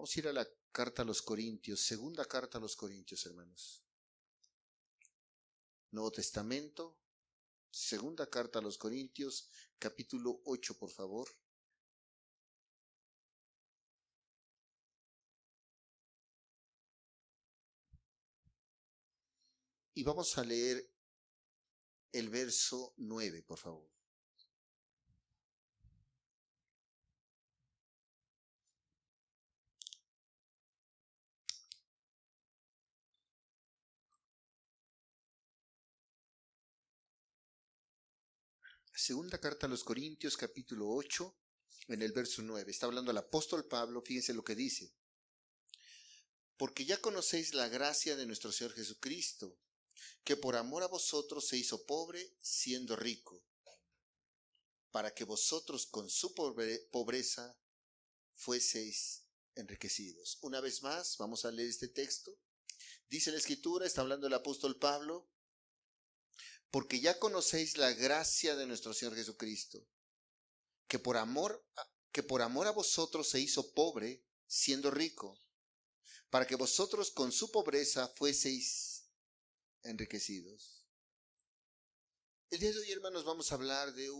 Vamos a ir a la carta a los Corintios, segunda carta a los Corintios, hermanos. Nuevo Testamento, segunda carta a los Corintios, capítulo 8, por favor. Y vamos a leer el verso 9, por favor. Segunda carta a los Corintios, capítulo 8, en el verso 9. Está hablando el apóstol Pablo, fíjense lo que dice. Porque ya conocéis la gracia de nuestro Señor Jesucristo, que por amor a vosotros se hizo pobre siendo rico, para que vosotros con su pobreza fueseis enriquecidos. Una vez más, vamos a leer este texto. Dice la Escritura, está hablando el apóstol Pablo, porque ya conocéis la gracia de nuestro Señor Jesucristo, que por amor a vosotros se hizo pobre siendo rico, para que vosotros con su pobreza fueseis enriquecidos. El día de hoy, hermanos, vamos a hablar de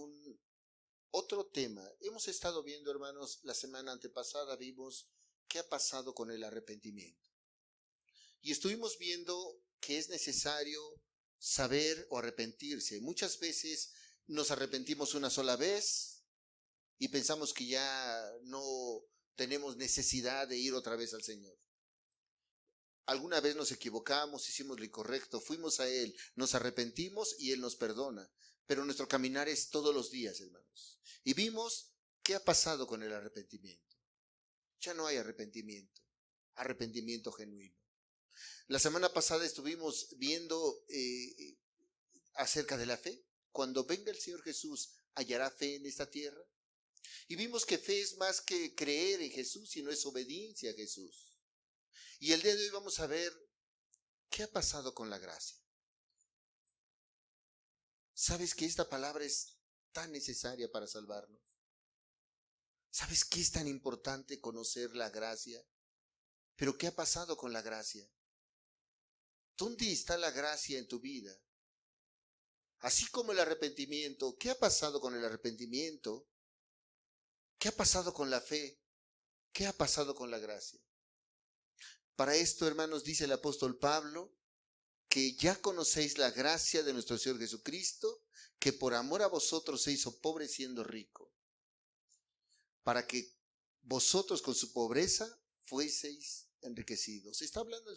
otro tema. Hemos estado viendo, hermanos, la semana antepasada vimos qué ha pasado con el arrepentimiento. Y estuvimos viendo que es necesario saber o arrepentirse. Muchas veces nos arrepentimos una sola vez y pensamos que ya no tenemos necesidad de ir otra vez al Señor. Alguna vez nos equivocamos, hicimos lo incorrecto, fuimos a Él, nos arrepentimos y Él nos perdona. Pero nuestro caminar es todos los días, hermanos. Y vimos qué ha pasado con el arrepentimiento. Ya no hay arrepentimiento genuino. La semana pasada estuvimos viendo acerca de la fe. Cuando venga el Señor Jesús, ¿hallará fe en esta tierra? Y vimos que fe es más que creer en Jesús, sino es obediencia a Jesús. Y el día de hoy vamos a ver qué ha pasado con la gracia. ¿Sabes que esta palabra es tan necesaria para salvarnos? ¿Sabes qué es tan importante conocer la gracia? Pero ¿qué ha pasado con la gracia? ¿Dónde está la gracia en tu vida? Así como el arrepentimiento, ¿qué ha pasado con el arrepentimiento? ¿Qué ha pasado con la fe? ¿Qué ha pasado con la gracia? Para esto, hermanos, dice el apóstol Pablo, que ya conocéis la gracia de nuestro Señor Jesucristo, que por amor a vosotros se hizo pobre siendo rico, para que vosotros con su pobreza fueseis enriquecidos. Está hablando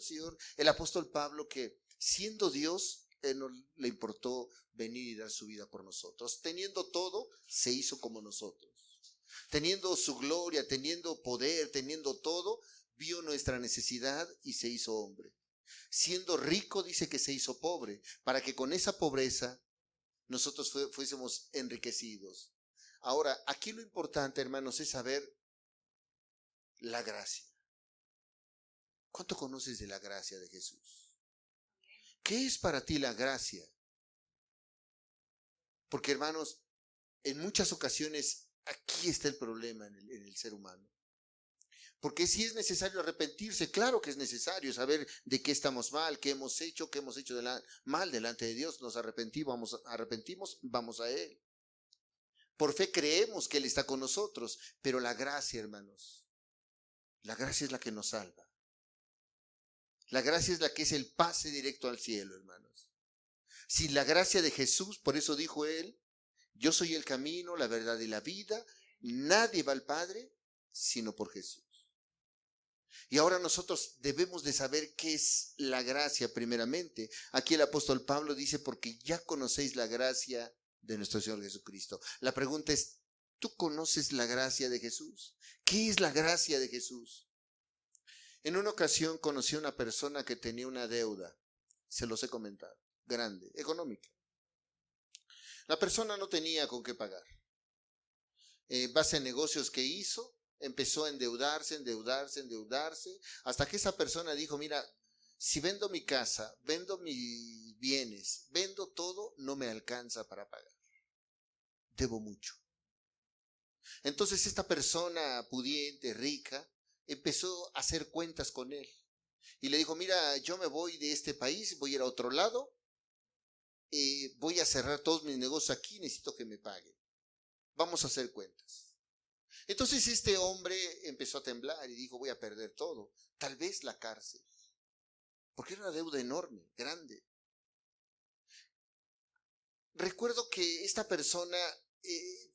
el apóstol Pablo, que siendo Dios, Él no le importó venir y dar su vida por nosotros. Teniendo todo, se hizo como nosotros. Teniendo su gloria, teniendo poder, teniendo todo, vio nuestra necesidad y se hizo hombre. Siendo rico, dice que se hizo pobre, para que con esa pobreza nosotros fuésemos enriquecidos. Ahora, aquí lo importante, hermanos, es saber la gracia. ¿Cuánto conoces de la gracia de Jesús? ¿Qué es para ti la gracia? Porque, hermanos, en muchas ocasiones aquí está el problema en el ser humano. Porque si es necesario arrepentirse, claro que es necesario saber de qué estamos mal, qué hemos hecho mal delante de Dios. Nos arrepentimos, vamos a Él. Por fe creemos que Él está con nosotros, pero la gracia, hermanos, la gracia es la que nos salva. La gracia es la que es el pase directo al cielo, hermanos. Sin la gracia de Jesús, por eso dijo Él, yo soy el camino, la verdad y la vida, nadie va al Padre sino por Jesús. Y ahora nosotros debemos de saber qué es la gracia primeramente. Aquí el apóstol Pablo dice, porque ya conocéis la gracia de nuestro Señor Jesucristo. La pregunta es, ¿tú conoces la gracia de Jesús? ¿Qué es la gracia de Jesús? En una ocasión conocí a una persona que tenía una deuda, se los he comentado, grande, económica. La persona no tenía con qué pagar. Base en negocios que hizo, empezó a endeudarse, hasta que esa persona dijo, mira, si vendo mi casa, vendo mis bienes, vendo todo, no me alcanza para pagar. Debo mucho. Entonces esta persona pudiente, rica, empezó a hacer cuentas con él. Y le dijo, mira, yo me voy de este país, voy a ir a otro lado, voy a cerrar todos mis negocios aquí, necesito que me paguen. Vamos a hacer cuentas. Entonces este hombre empezó a temblar y dijo, voy a perder todo, tal vez la cárcel, porque era una deuda enorme, grande. Recuerdo que esta persona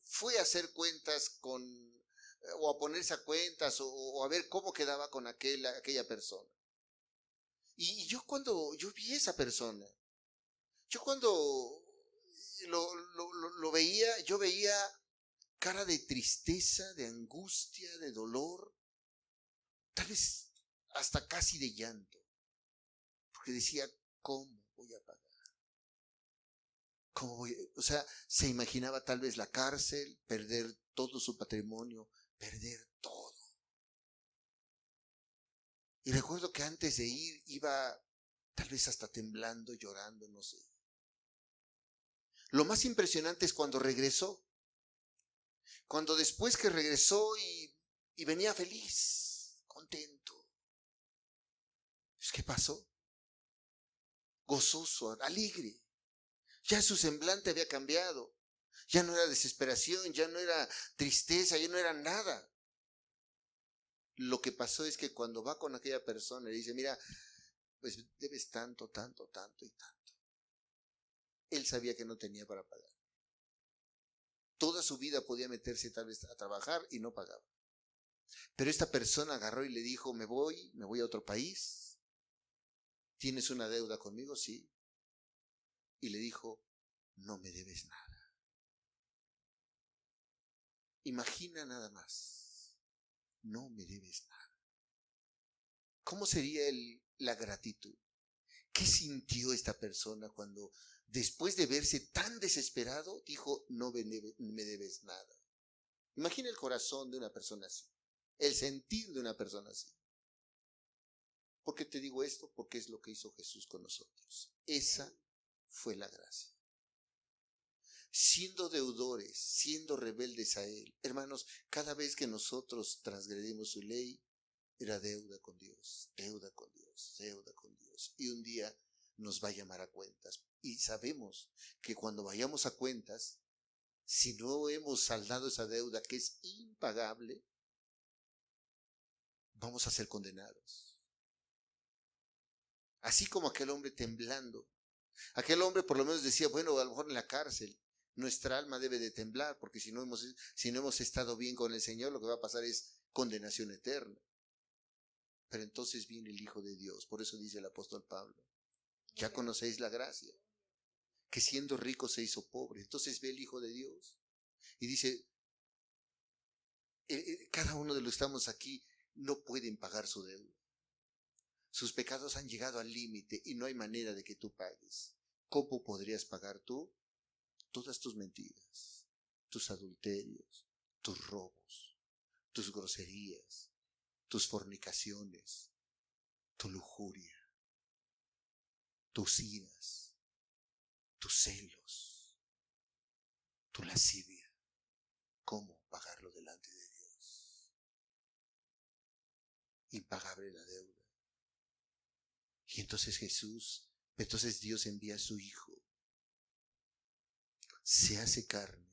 fue a hacer cuentas o a ponerse a cuentas o a ver cómo quedaba con aquella persona. Y yo vi a esa persona, yo cuando lo veía, yo veía cara de tristeza, de angustia, de dolor, tal vez hasta casi de llanto, porque decía, ¿cómo voy a pagar? O sea, se imaginaba tal vez la cárcel, perder todo su patrimonio, perder todo. Y recuerdo que antes de ir iba tal vez hasta temblando, llorando, no sé. Lo más impresionante es cuando regresó. Cuando después que regresó y venía feliz, contento. ¿Qué pasó? Gozoso, alegre. Ya su semblante había cambiado. Ya no era desesperación, ya no era tristeza, ya no era nada. Lo que pasó es que cuando va con aquella persona le dice, mira, pues debes tanto, tanto, tanto y tanto. Él sabía que no tenía para pagar. Toda su vida podía meterse tal vez a trabajar y no pagaba. Pero esta persona agarró y le dijo, me voy a otro país. ¿Tienes una deuda conmigo? Sí. Y le dijo, no me debes nada. Imagina nada más, no me debes nada. ¿Cómo sería la gratitud? ¿Qué sintió esta persona cuando después de verse tan desesperado dijo, no me debes nada? Imagina el corazón de una persona así, el sentir de una persona así. ¿Por qué te digo esto? Porque es lo que hizo Jesús con nosotros. Esa fue la gracia. Siendo deudores, siendo rebeldes a Él. Hermanos, cada vez que nosotros transgredimos su ley, era deuda con Dios, deuda con Dios, deuda con Dios. Y un día nos va a llamar a cuentas. Y sabemos que cuando vayamos a cuentas, si no hemos saldado esa deuda que es impagable, vamos a ser condenados. Así como aquel hombre temblando. Aquel hombre por lo menos decía, bueno, a lo mejor en la cárcel nuestra alma debe de temblar, porque si no hemos estado bien con el Señor, lo que va a pasar es condenación eterna. Pero entonces viene el Hijo de Dios. Por eso dice el apóstol Pablo, ya conocéis la gracia, que siendo rico se hizo pobre. Entonces ve el Hijo de Dios y dice, cada uno de los que estamos aquí no pueden pagar su deuda. Sus pecados han llegado al límite y no hay manera de que tú pagues. ¿Cómo podrías pagar tú? Todas tus mentiras, tus adulterios, tus robos, tus groserías, tus fornicaciones, tu lujuria, tus iras, tus celos, tu lascivia. ¿Cómo pagarlo delante de Dios? Impagable la deuda. Y entonces Dios envía a su Hijo, se hace carne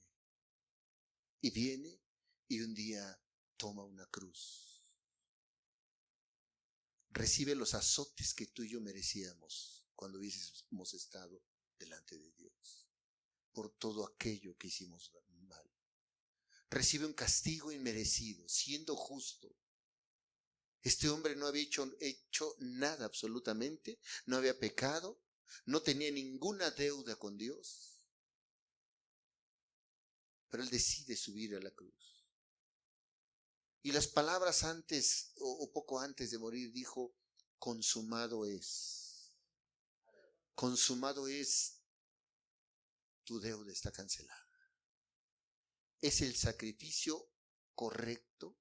y viene y un día toma una cruz. Recibe los azotes que tú y yo merecíamos cuando hubiésemos estado delante de Dios por todo aquello que hicimos mal. Recibe un castigo inmerecido, siendo justo. Este hombre no había hecho nada absolutamente, no había pecado, no tenía ninguna deuda con Dios. Pero él decide subir a la cruz. Y las palabras antes o poco antes de morir dijo, consumado es. Consumado es, tu deuda está cancelada. Es el sacrificio correcto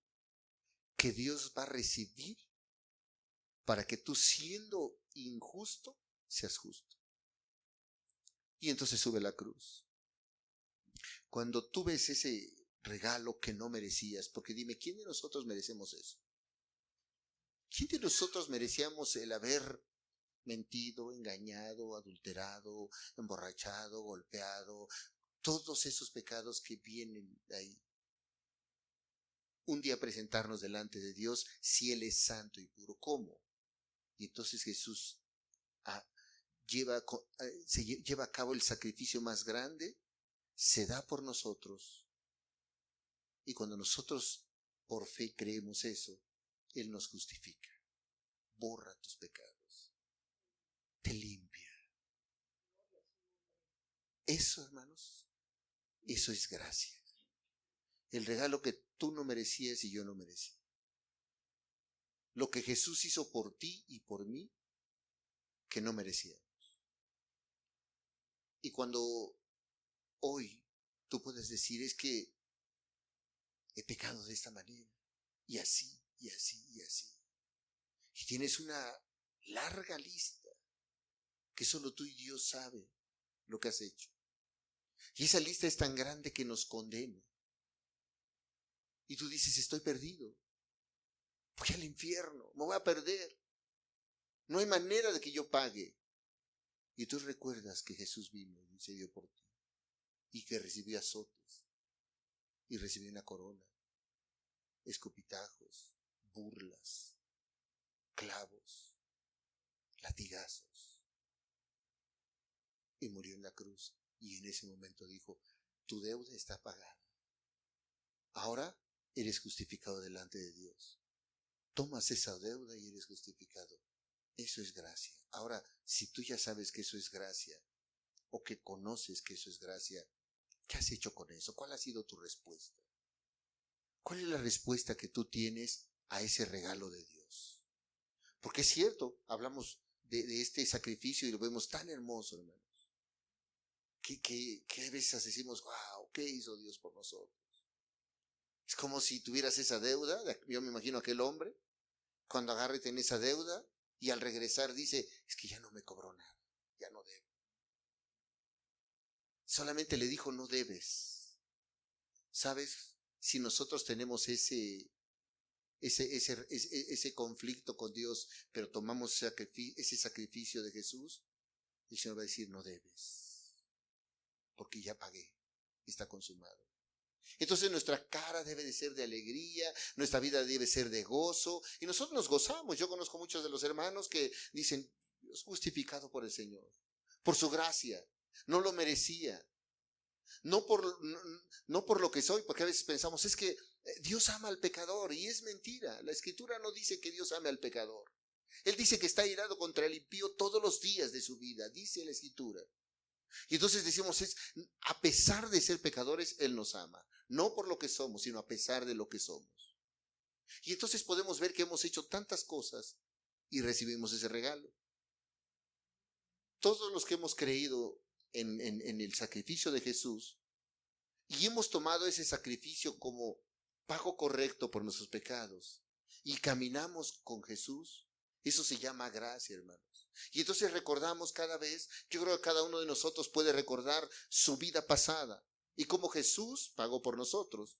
que Dios va a recibir para que tú, siendo injusto, seas justo. Y entonces sube la cruz. Cuando tú ves ese regalo que no merecías, porque dime, ¿quién de nosotros merecemos eso? ¿Quién de nosotros merecíamos el haber mentido, engañado, adulterado, emborrachado, golpeado, todos esos pecados que vienen de ahí? Un día presentarnos delante de Dios si Él es santo y puro. ¿Cómo? Y entonces Jesús lleva a cabo el sacrificio más grande, se da por nosotros, y cuando nosotros por fe creemos eso, Él nos justifica, borra tus pecados, te limpia. Eso, hermanos, eso es gracia. El regalo que tú no merecías y yo no merecía. Lo que Jesús hizo por ti y por mí, que no merecíamos. Y cuando hoy tú puedes decir, es que he pecado de esta manera, y así, y así, y así. Y tienes una larga lista que solo tú y Dios sabe lo que has hecho. Y esa lista es tan grande que nos condena. Y tú dices, estoy perdido. Voy al infierno, me voy a perder. No hay manera de que yo pague. Y tú recuerdas que Jesús vino y se dio por ti. Y que recibió azotes. Y recibió una corona. Escupitajos, burlas, clavos, latigazos. Y murió en la cruz. Y en ese momento dijo, tu deuda está pagada. Ahora eres justificado delante de Dios. Tomas esa deuda y eres justificado. Eso es gracia. Ahora, si tú ya sabes que eso es gracia, o que conoces que eso es gracia, ¿qué has hecho con eso? ¿Cuál ha sido tu respuesta? ¿Cuál es la respuesta que tú tienes a ese regalo de Dios? Porque es cierto, hablamos de este sacrificio y lo vemos tan hermoso, hermanos, que a veces decimos, wow, ¿qué hizo Dios por nosotros? Es como si tuvieras esa deuda. Yo me imagino a aquel hombre, cuando agarre y tiene esa deuda, y al regresar dice, es que ya no me cobró nada, ya no debo. Solamente le dijo, no debes. ¿Sabes? Si nosotros tenemos ese conflicto con Dios, pero tomamos ese sacrificio de Jesús, el Señor va a decir, no debes, porque ya pagué, está consumado. Entonces nuestra cara debe de ser de alegría, nuestra vida debe ser de gozo, y nosotros nos gozamos. Yo conozco muchos de los hermanos que dicen, Dios justificado por el Señor, por su gracia, no lo merecía, no por lo que soy, porque a veces pensamos, es que Dios ama al pecador, y es mentira. La Escritura no dice que Dios ame al pecador. Él dice que está irado contra el impío todos los días de su vida, dice la Escritura. Y entonces decimos, a pesar de ser pecadores, Él nos ama. No por lo que somos, sino a pesar de lo que somos. Y entonces podemos ver que hemos hecho tantas cosas y recibimos ese regalo. Todos los que hemos creído en el sacrificio de Jesús y hemos tomado ese sacrificio como pago correcto por nuestros pecados y caminamos con Jesús, eso se llama gracia, hermanos. Y entonces recordamos cada vez, yo creo que cada uno de nosotros puede recordar su vida pasada y cómo Jesús pagó por nosotros.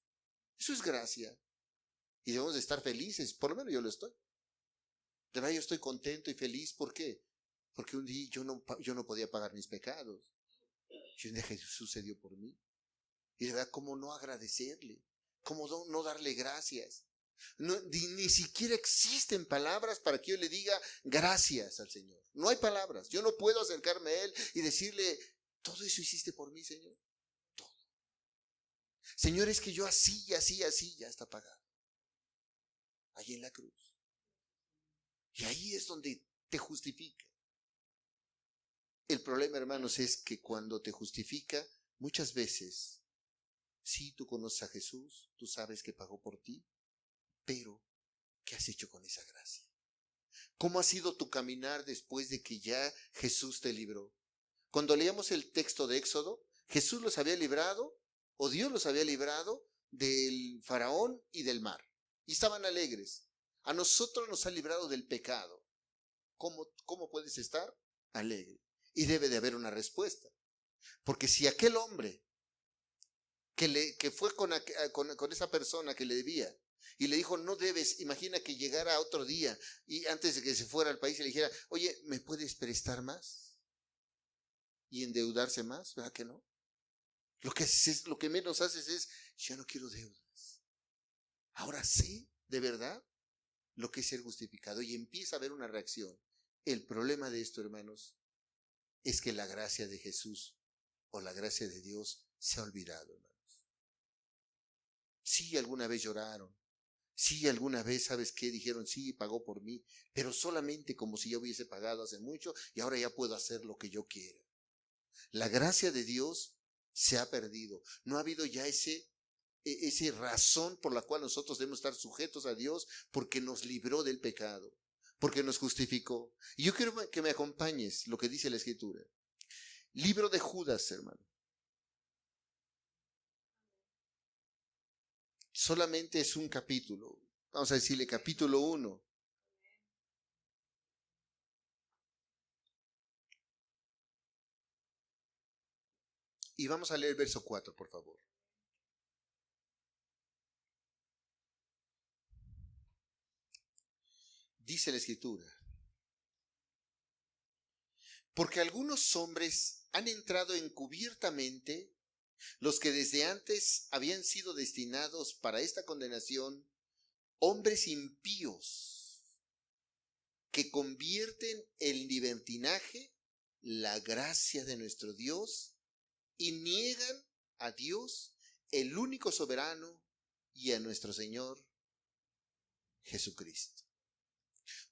Eso es gracia. Y debemos de estar felices, por lo menos yo lo estoy. De verdad yo estoy contento y feliz, ¿por qué? Porque un día yo no podía pagar mis pecados. Y un día Jesús se dio por mí. Y de verdad, ¿cómo no agradecerle? ¿Cómo no darle gracias? Ni siquiera existen palabras para que yo le diga gracias al Señor. No hay palabras. Yo no puedo acercarme a Él y decirle, todo eso hiciste por mí, Señor. Todo. Señor, es que yo así, ya está pagado. Allí en la cruz. Y ahí es donde te justifica. El problema, hermanos, es que cuando te justifica, muchas veces, sí, tú conoces a Jesús, tú sabes que pagó por ti, pero ¿qué has hecho con esa gracia? ¿Cómo ha sido tu caminar después de que ya Jesús te libró? Cuando leíamos el texto de Éxodo, Jesús los había librado, o Dios los había librado del faraón y del mar. Y estaban alegres. A nosotros nos ha librado del pecado. ¿Cómo puedes estar alegre? Y debe de haber una respuesta. Porque si aquel hombre que fue con esa persona que le debía, Y le dijo, no debes. Imagina que llegara otro día y antes de que se fuera al país le dijera, oye, ¿me puedes prestar más? Y endeudarse más, ¿verdad que no? Lo que menos haces es, yo no quiero deudas. Ahora sí, de verdad, lo que es ser justificado. Y empieza a haber una reacción. El problema de esto, hermanos, es que la gracia de Jesús o la gracia de Dios se ha olvidado, hermanos. Sí, alguna vez lloraron. Sí, alguna vez, ¿sabes qué? Dijeron, sí, pagó por mí, pero solamente como si yo hubiese pagado hace mucho y ahora ya puedo hacer lo que yo quiera. La gracia de Dios se ha perdido. No ha habido ya ese razón por la cual nosotros debemos estar sujetos a Dios porque nos libró del pecado, porque nos justificó. Y yo quiero que me acompañes lo que dice la Escritura. Libro de Judas, hermano. Solamente es un capítulo. Vamos a decirle capítulo 1. Y vamos a leer el verso 4, por favor. Dice la Escritura. Porque algunos hombres han entrado encubiertamente, los que desde antes habían sido destinados para esta condenación, hombres impíos, que convierten en libertinaje la gracia de nuestro Dios y niegan a Dios, el único soberano, y a nuestro Señor Jesucristo.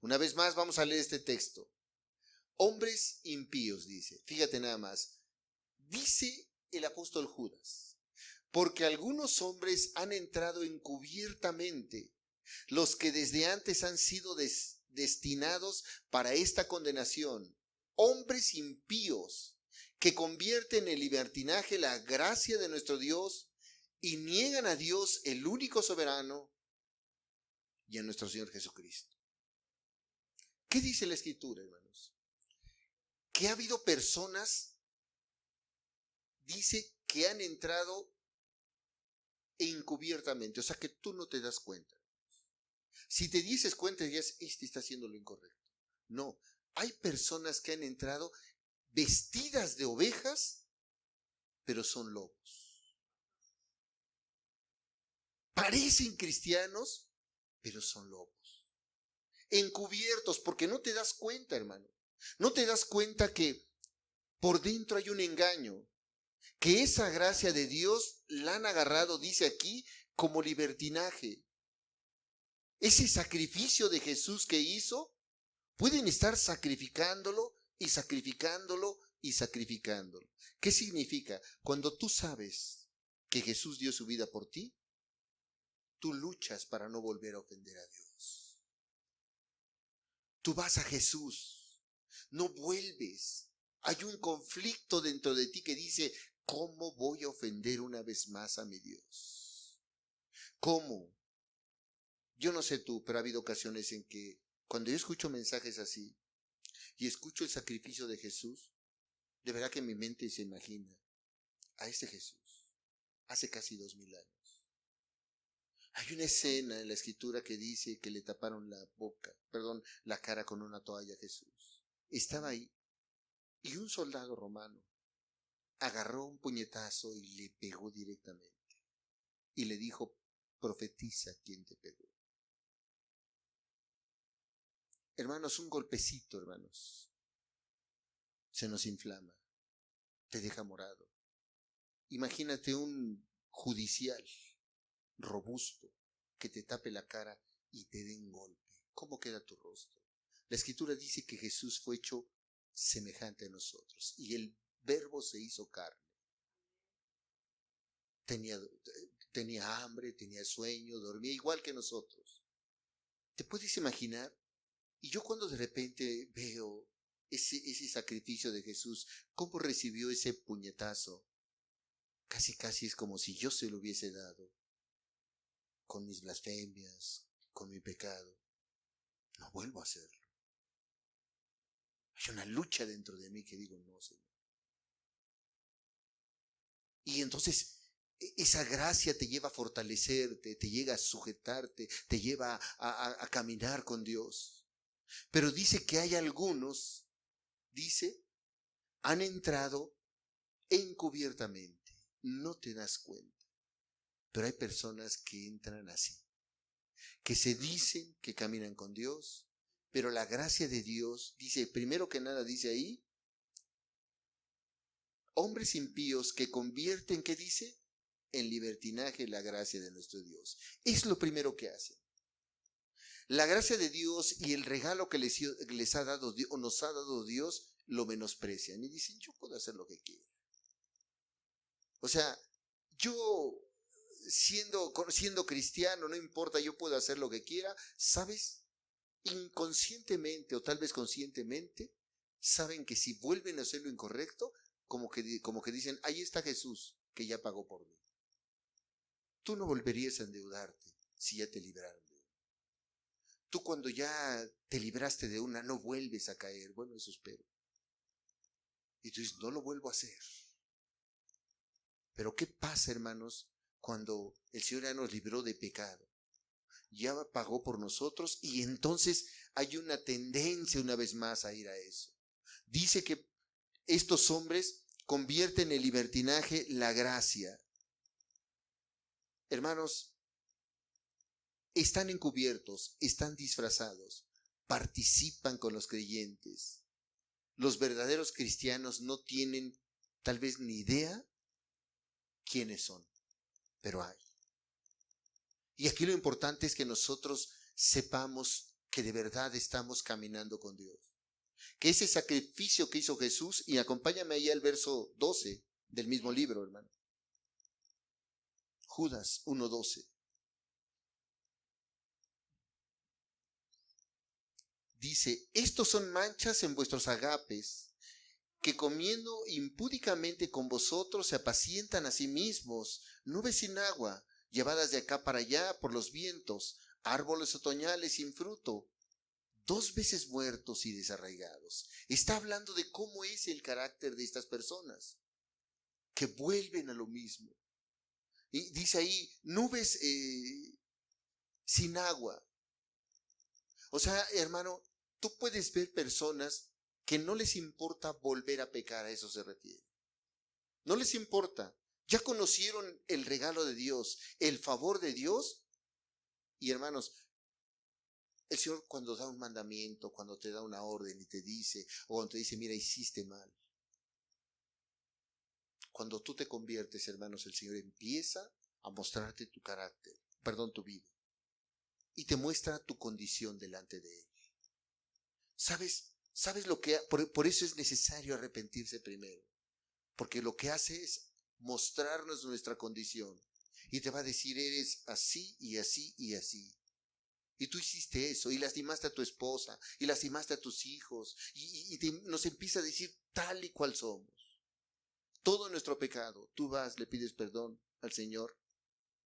Una vez más vamos a leer este texto. Hombres impíos, dice. Fíjate nada más. Dice el apóstol Judas, porque algunos hombres han entrado encubiertamente, los que desde antes han sido destinados para esta condenación, hombres impíos, que convierten en libertinaje la gracia de nuestro Dios y niegan a Dios, el único soberano, y a nuestro Señor Jesucristo. ¿Qué dice la Escritura, hermanos? Que ha habido personas, dice, que han entrado encubiertamente, o sea que tú no te das cuenta. Si te dices cuenta, dirías, este está haciendo lo incorrecto. No, hay personas que han entrado vestidas de ovejas, pero son lobos. Parecen cristianos, pero son lobos. Encubiertos, porque no te das cuenta, hermano. No te das cuenta que por dentro hay un engaño, que esa gracia de Dios la han agarrado, dice aquí, como libertinaje. Ese sacrificio de Jesús que hizo, pueden estar sacrificándolo y sacrificándolo y sacrificándolo. ¿Qué significa? Cuando tú sabes que Jesús dio su vida por ti, tú luchas para no volver a ofender a Dios. Tú vas a Jesús, no vuelves. Hay un conflicto dentro de ti que dice, ¿cómo voy a ofender una vez más a mi Dios? ¿Cómo? Yo no sé tú, pero ha habido ocasiones en que cuando yo escucho mensajes así y escucho el sacrificio de Jesús, de verdad que mi mente se imagina a ese Jesús hace casi 2000 años. Hay una escena en la Escritura que dice que le taparon la cara con una toalla a Jesús. Estaba ahí y un soldado romano agarró un puñetazo y le pegó directamente y le dijo, profetiza quién te pegó. Hermanos, un golpecito, hermanos, se nos inflama, te deja morado. Imagínate un judicial robusto que te tape la cara y te dé un golpe. ¿Cómo queda tu rostro? La Escritura dice que Jesús fue hecho semejante a nosotros y el Verbo se hizo carne. Tenía hambre, tenía sueño, dormía igual que nosotros. ¿Te puedes imaginar? Y yo cuando de repente veo ese sacrificio de Jesús, cómo recibió ese puñetazo, casi es como si yo se lo hubiese dado, con mis blasfemias, con mi pecado. No vuelvo a hacerlo. Hay una lucha dentro de mí que digo, no, Señor. Y entonces esa gracia te lleva a fortalecerte, te llega a sujetarte, te lleva a caminar con Dios. Pero dice que hay algunos, dice, han entrado encubiertamente, no te das cuenta. Pero hay personas que entran así, que se dicen que caminan con Dios, pero la gracia de Dios, dice, primero que nada dice ahí, hombres impíos que convierten, ¿qué dice? En libertinaje la gracia de nuestro Dios. Es lo primero que hacen. La gracia de Dios y el regalo que les ha dado Dios, o nos ha dado Dios, lo menosprecian y dicen, yo puedo hacer lo que quiera. O sea, yo siendo cristiano, no importa, yo puedo hacer lo que quiera. ¿Sabes? Inconscientemente o tal vez conscientemente, saben que si vuelven a hacer lo incorrecto, como que dicen, ahí está Jesús, que ya pagó por mí. Tú no volverías a endeudarte si ya te libraron de una. Tú cuando ya te libraste de una, no vuelves a caer. Bueno, eso espero. Y tú dices, no lo vuelvo a hacer. Pero ¿qué pasa, hermanos, cuando el Señor ya nos libró de pecado? Ya pagó por nosotros y entonces hay una tendencia una vez más a ir a eso. Dice que estos hombres convierten en libertinaje la gracia. Hermanos, están encubiertos, están disfrazados, participan con los creyentes. Los verdaderos cristianos no tienen tal vez ni idea quiénes son, pero hay. Y aquí lo importante es que nosotros sepamos que de verdad estamos caminando con Dios. Que ese sacrificio que hizo Jesús, y acompáñame ahí al verso 12 del mismo libro, hermano. Judas 1:12. Dice, estos son manchas en vuestros agapes, que comiendo impúdicamente con vosotros se apacientan a sí mismos, nubes sin agua, llevadas de acá para allá por los vientos, árboles otoñales sin fruto, 2 veces muertos y desarraigados. Está hablando de cómo es el carácter de estas personas, que vuelven a lo mismo. Y dice ahí, nubes sin agua. O sea, hermano, tú puedes ver personas que no les importa volver a pecar, a eso se refiere. No les importa. Ya conocieron el regalo de Dios, el favor de Dios. Y hermanos, el Señor cuando da un mandamiento, cuando te da una orden y te dice, o cuando te dice, mira, hiciste mal. Cuando tú te conviertes, hermanos, el Señor empieza a mostrarte tu carácter, tu vida. Y te muestra tu condición delante de Él. ¿Sabes lo que? Por eso es necesario arrepentirse primero. Porque lo que hace es mostrarnos nuestra condición. Y te va a decir, eres así y así y así. Y tú hiciste eso, y lastimaste a tu esposa, y lastimaste a tus hijos, y nos empieza a decir tal y cual somos. Todo nuestro pecado, tú vas, le pides perdón al Señor,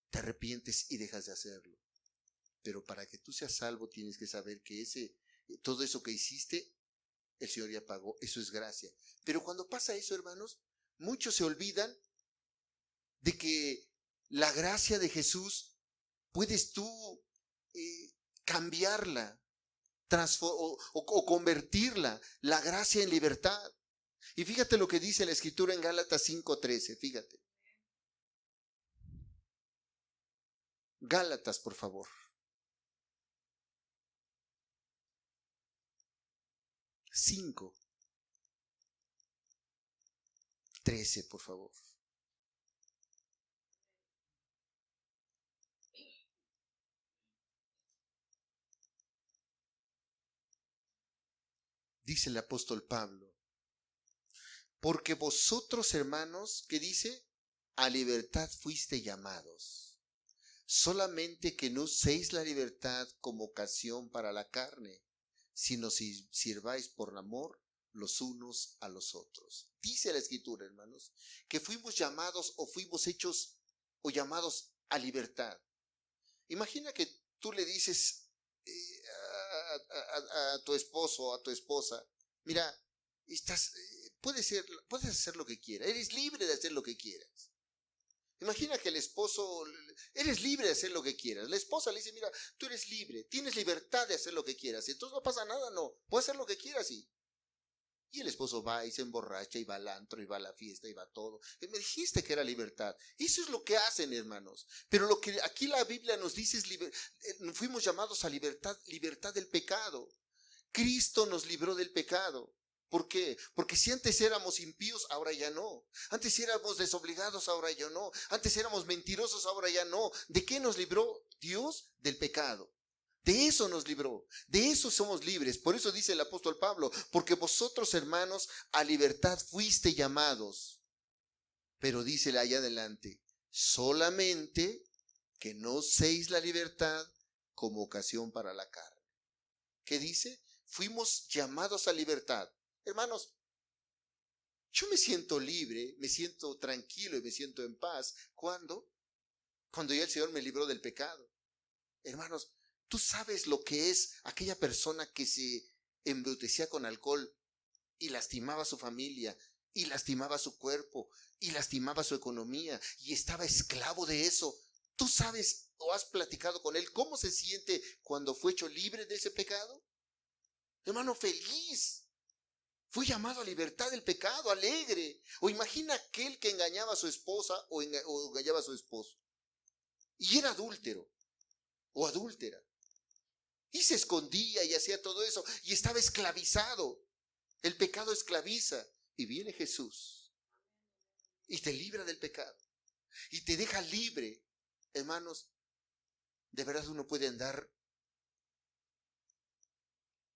te arrepientes y dejas de hacerlo. Pero para que tú seas salvo tienes que saber que todo eso que hiciste, el Señor ya pagó, eso es gracia. Pero cuando pasa eso, hermanos, muchos se olvidan de que la gracia de Jesús puedes tú cambiarla o convertirla, la gracia en libertad. Y fíjate lo que dice la Escritura en Gálatas 5:13, fíjate. Gálatas, por favor. 5:13, por favor. Dice el apóstol Pablo, porque vosotros, hermanos, ¿qué dice? A libertad fuiste llamados, solamente que no uséis la libertad como ocasión para la carne, sino si sirváis por amor los unos a los otros. Dice la Escritura, hermanos, que fuimos llamados o fuimos hechos o llamados a libertad. Imagina que tú le dices a tu esposo o a tu esposa, mira, puedes hacer lo que quieras, eres libre de hacer lo que quieras. Imagina que el esposo, eres libre de hacer lo que quieras. La esposa le dice, mira, tú eres libre, tienes libertad de hacer lo que quieras. Entonces no pasa nada, no, puedes hacer lo que quieras, sí. Y el esposo va y se emborracha y va al antro y va a la fiesta y va a todo. Y me dijiste que era libertad. Eso es lo que hacen, hermanos. Pero lo que aquí la Biblia nos dice es, fuimos llamados a libertad, libertad del pecado. Cristo nos libró del pecado. ¿Por qué? Porque si antes éramos impíos, ahora ya no. Antes éramos desobligados, ahora ya no. Antes éramos mentirosos, ahora ya no. ¿De qué nos libró Dios? Del pecado. De eso nos libró. De eso somos libres. Por eso dice el apóstol Pablo, porque vosotros, hermanos, a libertad fuiste llamados. Pero dícele allá adelante, solamente que no uséis la libertad como ocasión para la carne. ¿Qué dice? Fuimos llamados a libertad. Hermanos, yo me siento libre, me siento tranquilo y me siento en paz. ¿Cuándo? Cuando ya el Señor me libró del pecado. Hermanos, ¿tú sabes lo que es aquella persona que se embrutecía con alcohol y lastimaba a su familia, y lastimaba su cuerpo, y lastimaba su economía, y estaba esclavo de eso? ¿Tú sabes o has platicado con él cómo se siente cuando fue hecho libre de ese pecado? Hermano, feliz. Fue llamado a libertad del pecado, alegre. O imagina aquel que engañaba a su esposa o engañaba a su esposo. Y era adúltero o adúltera. Y se escondía y hacía todo eso. Y estaba esclavizado. El pecado esclaviza. Y viene Jesús. Y te libra del pecado. Y te deja libre. Hermanos, de verdad uno puede andar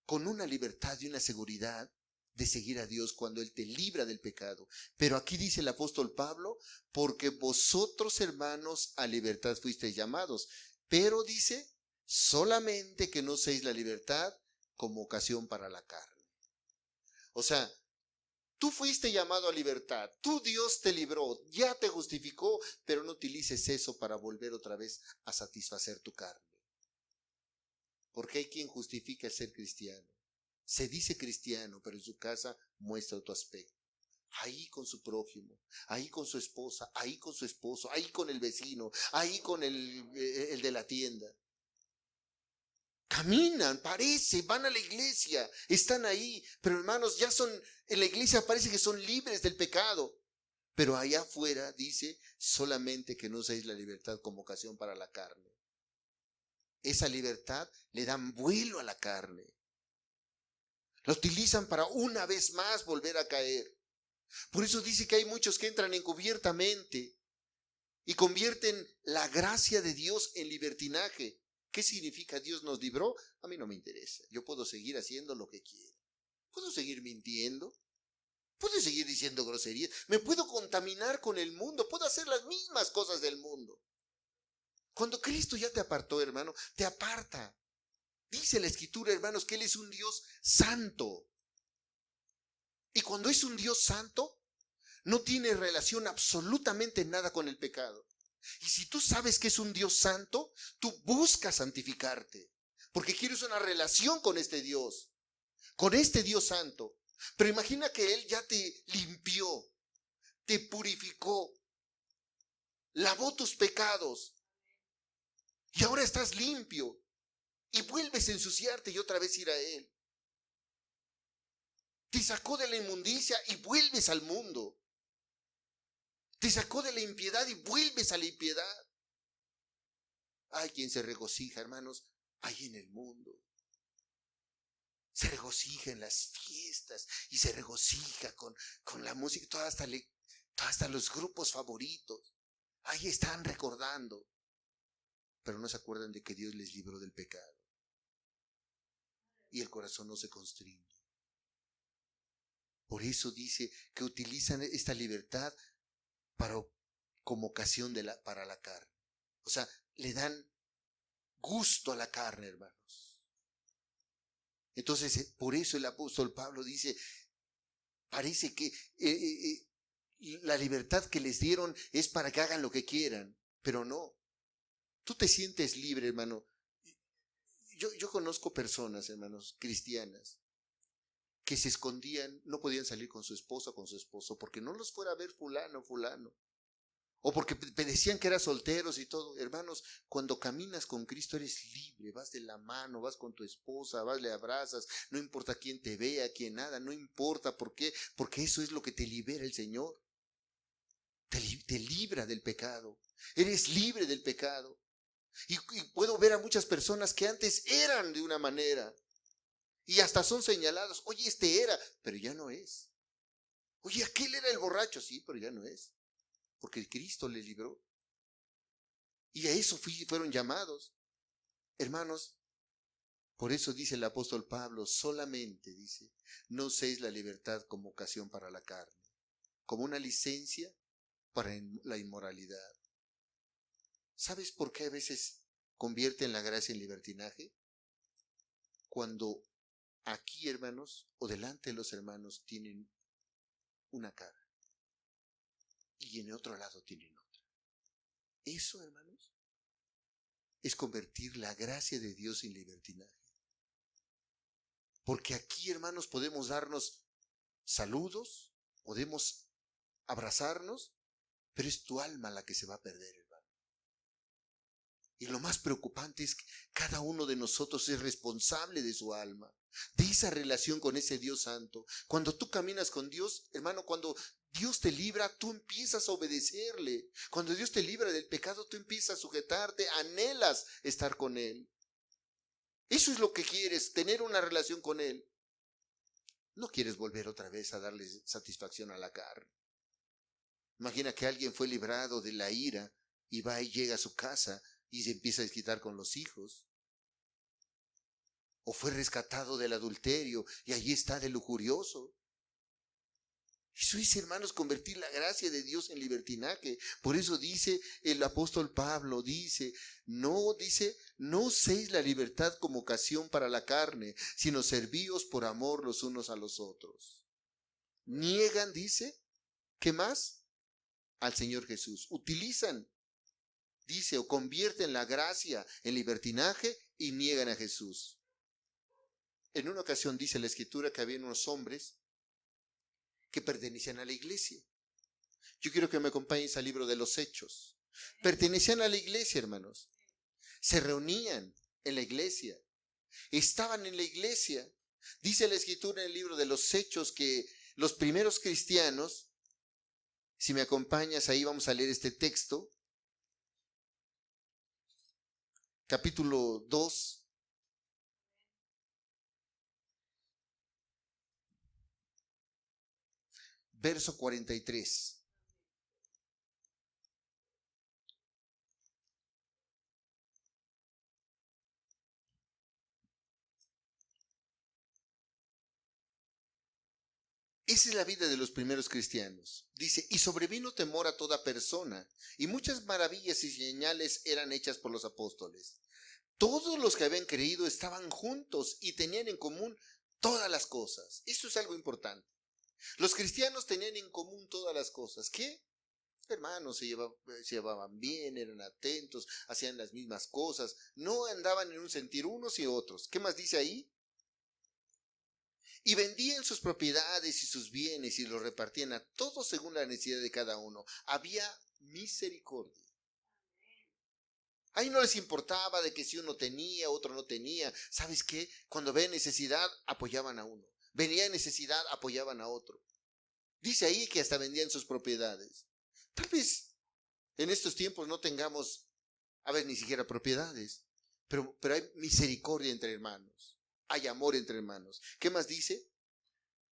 con una libertad y una seguridad de seguir a Dios cuando Él te libra del pecado. Pero aquí dice el apóstol Pablo, porque vosotros, hermanos, a libertad fuisteis llamados. Pero dice, solamente que no uséis la libertad como ocasión para la carne. O sea, tú fuiste llamado a libertad, tú Dios te libró, ya te justificó, pero no utilices eso para volver otra vez a satisfacer tu carne. Porque hay quien justifica el ser cristiano. Se dice cristiano, pero en su casa muestra otro aspecto. Ahí con su prójimo, ahí con su esposa, ahí con su esposo, ahí con el vecino, ahí con el de la tienda. Caminan, parece, van a la iglesia, están ahí, pero hermanos, ya son, en la iglesia parece que son libres del pecado. Pero allá afuera dice, solamente que no uséis la libertad como ocasión para la carne. Esa libertad le dan vuelo a la carne. La utilizan para una vez más volver a caer. Por eso dice que hay muchos que entran encubiertamente y convierten la gracia de Dios en libertinaje. ¿Qué significa Dios nos libró? A mí no me interesa. Yo puedo seguir haciendo lo que quiera. Puedo seguir mintiendo. Puedo seguir diciendo groserías. Me puedo contaminar con el mundo. Puedo hacer las mismas cosas del mundo. Cuando Cristo ya te apartó, hermano, te aparta. Dice la Escritura, hermanos, que Él es un Dios santo. Y cuando es un Dios santo, no tiene relación absolutamente nada con el pecado. Y si tú sabes que es un Dios santo, tú buscas santificarte. Porque quieres una relación con este Dios santo. Pero imagina que Él ya te limpió, te purificó, lavó tus pecados. Y ahora estás limpio. Y vuelves a ensuciarte y otra vez ir a Él. Te sacó de la inmundicia y vuelves al mundo. Te sacó de la impiedad y vuelves a la impiedad. Hay quien se regocija, hermanos, ahí en el mundo. Se regocija en las fiestas y se regocija con la música, hasta los grupos favoritos. Ahí están recordando. Pero no se acuerdan de que Dios les libró del pecado. Y el corazón no se constriñe. Por eso dice que utilizan esta libertad como ocasión para la carne. O sea, le dan gusto a la carne, hermanos. Entonces, por eso el apóstol Pablo dice, parece que la libertad que les dieron es para que hagan lo que quieran, pero no. Tú te sientes libre, hermano. Yo conozco personas, hermanos, cristianas, que se escondían, no podían salir con su esposa o con su esposo, porque no los fuera a ver fulano. O porque decían que eran solteros y todo. Hermanos, cuando caminas con Cristo eres libre, vas de la mano, vas con tu esposa, vas, le abrazas, no importa quién te vea, quién nada, no importa. ¿Por qué? Porque eso es lo que te libera el Señor. Te libra del pecado. Eres libre del pecado. Y puedo ver a muchas personas que antes eran de una manera y hasta son señalados. Oye, este era, pero ya no es. Oye, aquel era el borracho, sí, pero ya no es. Porque Cristo le libró. Y a eso fueron llamados. Hermanos, por eso dice el apóstol Pablo, solamente dice, no uséis la libertad como ocasión para la carne, como una licencia para la inmoralidad. ¿Sabes por qué a veces convierten la gracia en libertinaje? Cuando aquí, hermanos, o delante de los hermanos tienen una cara y en otro lado tienen otra. Eso, hermanos, es convertir la gracia de Dios en libertinaje. Porque aquí, hermanos, podemos darnos saludos, podemos abrazarnos, pero es tu alma la que se va a perder, hermano. Y lo más preocupante es que cada uno de nosotros es responsable de su alma, de esa relación con ese Dios santo. Cuando tú caminas con Dios, hermano, cuando Dios te libra, tú empiezas a obedecerle. Cuando Dios te libra del pecado, tú empiezas a sujetarte, anhelas estar con Él. Eso es lo que quieres, tener una relación con Él. No quieres volver otra vez a darle satisfacción a la carne. Imagina que alguien fue librado de la ira y va y llega a su casa y se empieza a desquitar con los hijos. O fue rescatado del adulterio y allí está de lujurioso. Eso es, hermanos, convertir la gracia de Dios en libertinaje. Por eso dice el apóstol Pablo, dice, no uséis la libertad como ocasión para la carne, sino servíos por amor los unos a los otros. Niegan, dice, ¿qué más? Al Señor Jesús. Utilizan, dice, o convierten la gracia en libertinaje y niegan a Jesús. En una ocasión dice la Escritura que había unos hombres que pertenecían a la iglesia. Yo quiero que me acompañes al libro de los Hechos. Pertenecían a la iglesia, hermanos. Se reunían en la iglesia. Estaban en la iglesia. Dice la Escritura en el libro de los Hechos que los primeros cristianos, si me acompañas ahí vamos a leer este texto, capítulo 2. Verso 43. Esa es la vida de los primeros cristianos. Dice, y sobrevino temor a toda persona, y muchas maravillas y señales eran hechas por los apóstoles. Todos los que habían creído estaban juntos y tenían en común todas las cosas. Eso es algo importante. Los cristianos tenían en común todas las cosas. ¿Qué? Hermanos, se llevaban bien, eran atentos, hacían las mismas cosas, no andaban en un sentir unos y otros. ¿Qué más dice ahí? Y vendían sus propiedades y sus bienes y los repartían a todos según la necesidad de cada uno. Había misericordia. Ahí no les importaba de que si uno tenía, otro no tenía. ¿Sabes qué? Cuando ven necesidad, apoyaban a uno. Venía necesidad, apoyaban a otro. Dice ahí que hasta vendían sus propiedades. Tal vez en estos tiempos no tengamos, ni siquiera propiedades. Pero hay misericordia entre hermanos. Hay amor entre hermanos. ¿Qué más dice?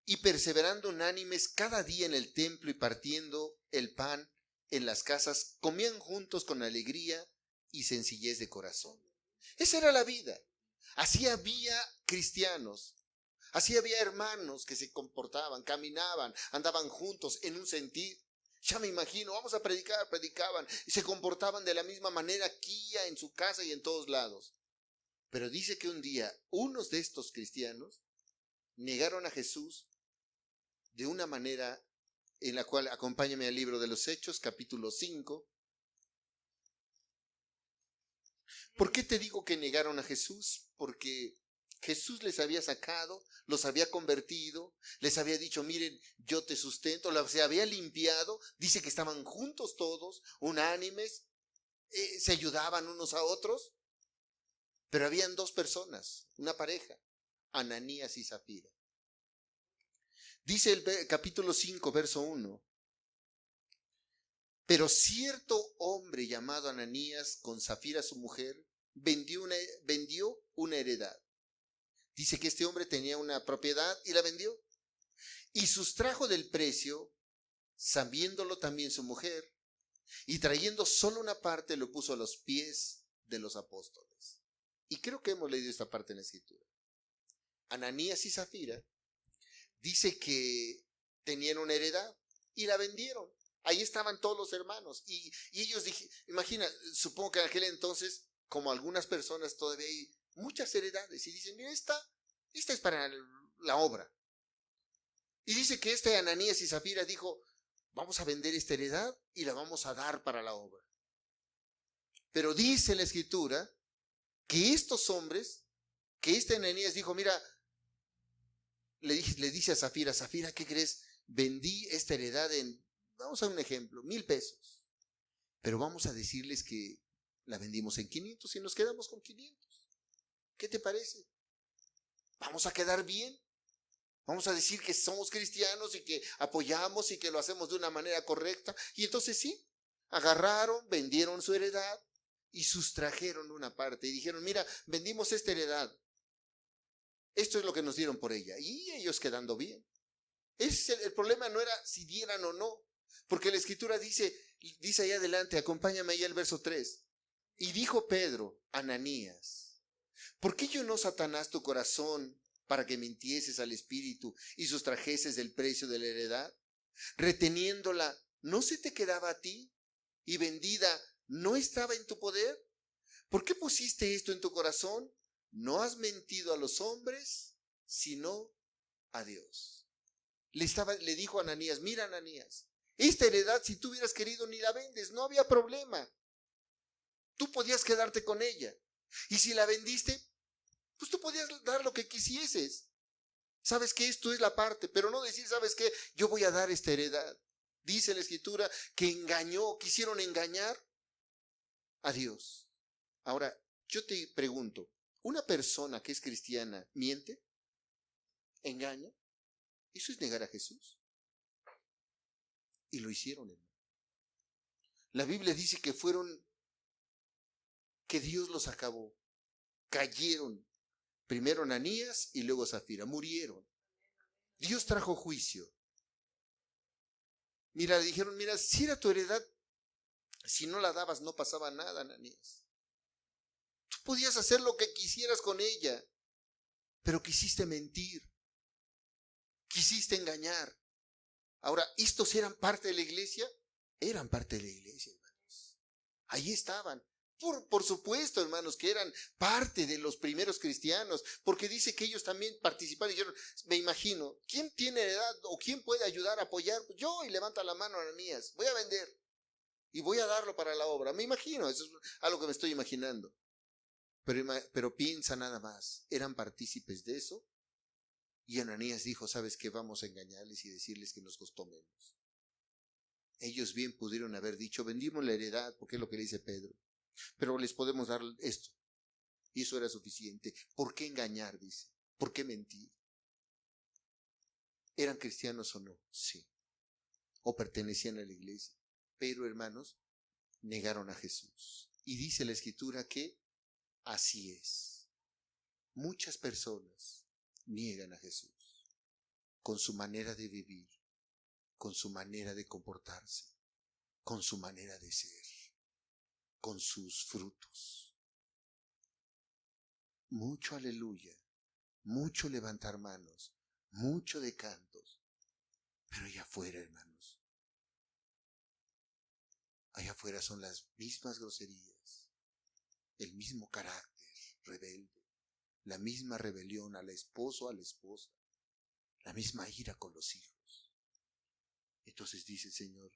Y perseverando unánimes cada día en el templo y partiendo el pan en las casas, comían juntos con alegría y sencillez de corazón. Esa era la vida. Así había cristianos. Así había hermanos que se comportaban, caminaban, andaban juntos en un sentir. Ya me imagino, vamos a predicar, predicaban y se comportaban de la misma manera aquí, en su casa y en todos lados. Pero dice que un día unos de estos cristianos negaron a Jesús de una manera en la cual, acompáñame al libro de los Hechos, capítulo 5. ¿Por qué te digo que negaron a Jesús? Porque Jesús les había sacado, los había convertido, les había dicho, miren, yo te sustento, se había limpiado. Dice que estaban juntos todos, unánimes, se ayudaban unos a otros. Pero habían dos personas, una pareja, Ananías y Zafira. Dice el capítulo 5, verso 1. Pero cierto hombre llamado Ananías, con Zafira su mujer, vendió una heredad. Dice que este hombre tenía una propiedad y la vendió. Y sustrajo del precio, sabiéndolo también su mujer, y trayendo solo una parte lo puso a los pies de los apóstoles. Y creo que hemos leído esta parte en la Escritura. Ananías y Zafira dice que tenían una heredad y la vendieron. Ahí estaban todos los hermanos. Y ellos imagina, supongo que en aquel entonces, como algunas personas, todavía hay muchas heredades. Y dicen, mira, esta es para la obra. Y dice que Ananías y Zafira dijo, vamos a vender esta heredad y la vamos a dar para la obra. Pero dice la Escritura que estos hombres, que Ananías dijo, mira, le dice a Zafira, Zafira, ¿qué crees? Vendí esta heredad vamos a un ejemplo, 1,000 pesos. Pero vamos a decirles que la vendimos en 500 y nos quedamos con 500. ¿Qué te parece? Vamos a quedar bien. Vamos a decir que somos cristianos y que apoyamos y que lo hacemos de una manera correcta. Y entonces sí, agarraron, vendieron su heredad y sustrajeron una parte. Y dijeron, mira, vendimos esta heredad. Esto es lo que nos dieron por ella. Y ellos quedando bien. El problema no era si dieran o no. Porque la Escritura dice ahí adelante, acompáñame ahí al verso 3. Y dijo Pedro, Ananías, ¿por qué llenó Satanás tu corazón para que mintieses al Espíritu y sustrajeses el precio de la heredad? Reteniéndola, ¿no se te quedaba a ti? Y vendida, ¿no estaba en tu poder? ¿Por qué pusiste esto en tu corazón? No has mentido a los hombres, sino a Dios. Le dijo a Ananías, mira Ananías, esta heredad si tú hubieras querido ni la vendes, no había problema. Tú podías quedarte con ella. Y si la vendiste, pues tú podías dar lo que quisieses. ¿Sabes qué? Esto es la parte, pero no decir, ¿sabes qué? Yo voy a dar esta heredad. Dice la Escritura que quisieron engañar a Dios. Ahora, yo te pregunto, ¿una persona que es cristiana miente? ¿Engaña? Eso es negar a Jesús. Y lo hicieron, hermano. La Biblia dice que Dios los acabó. Cayeron. Primero Ananías y luego Zafira. Murieron. Dios trajo juicio. Mira, le dijeron, mira, si era tu heredad, si no la dabas no pasaba nada, Ananías. Tú podías hacer lo que quisieras con ella, pero quisiste mentir. Quisiste engañar. Ahora, ¿estos eran parte de la iglesia? Eran parte de la iglesia, hermanos. Ahí estaban. Por supuesto, hermanos, que eran parte de los primeros cristianos, porque dice que ellos también participaron y dijeron, me imagino, ¿quién tiene edad o quién puede ayudar a apoyar? Yo, y levanta la mano Ananías, voy a vender y voy a darlo para la obra. Me imagino, eso es algo que me estoy imaginando. Pero piensa nada más, eran partícipes de eso. Y Ananías dijo, ¿sabes qué? Vamos a engañarles y decirles que nos costó menos. Ellos bien pudieron haber dicho, vendimos la heredad, porque es lo que le dice Pedro. Pero les podemos dar esto. Y eso era suficiente. ¿Por qué engañar? Dice. ¿Por qué mentir? ¿Eran cristianos o no? Sí. O pertenecían a la iglesia. Pero, hermanos, negaron a Jesús. Y dice la Escritura que así es. Muchas personas niegan a Jesús con su manera de vivir, con su manera de comportarse, con su manera de ser, con sus frutos. Mucho aleluya, mucho levantar manos, mucho de cantos, pero allá afuera, hermanos, allá afuera son las mismas groserías, el mismo carácter rebelde, la misma rebelión al esposo, a la esposa, la misma ira con los hijos. Entonces dice el Señor,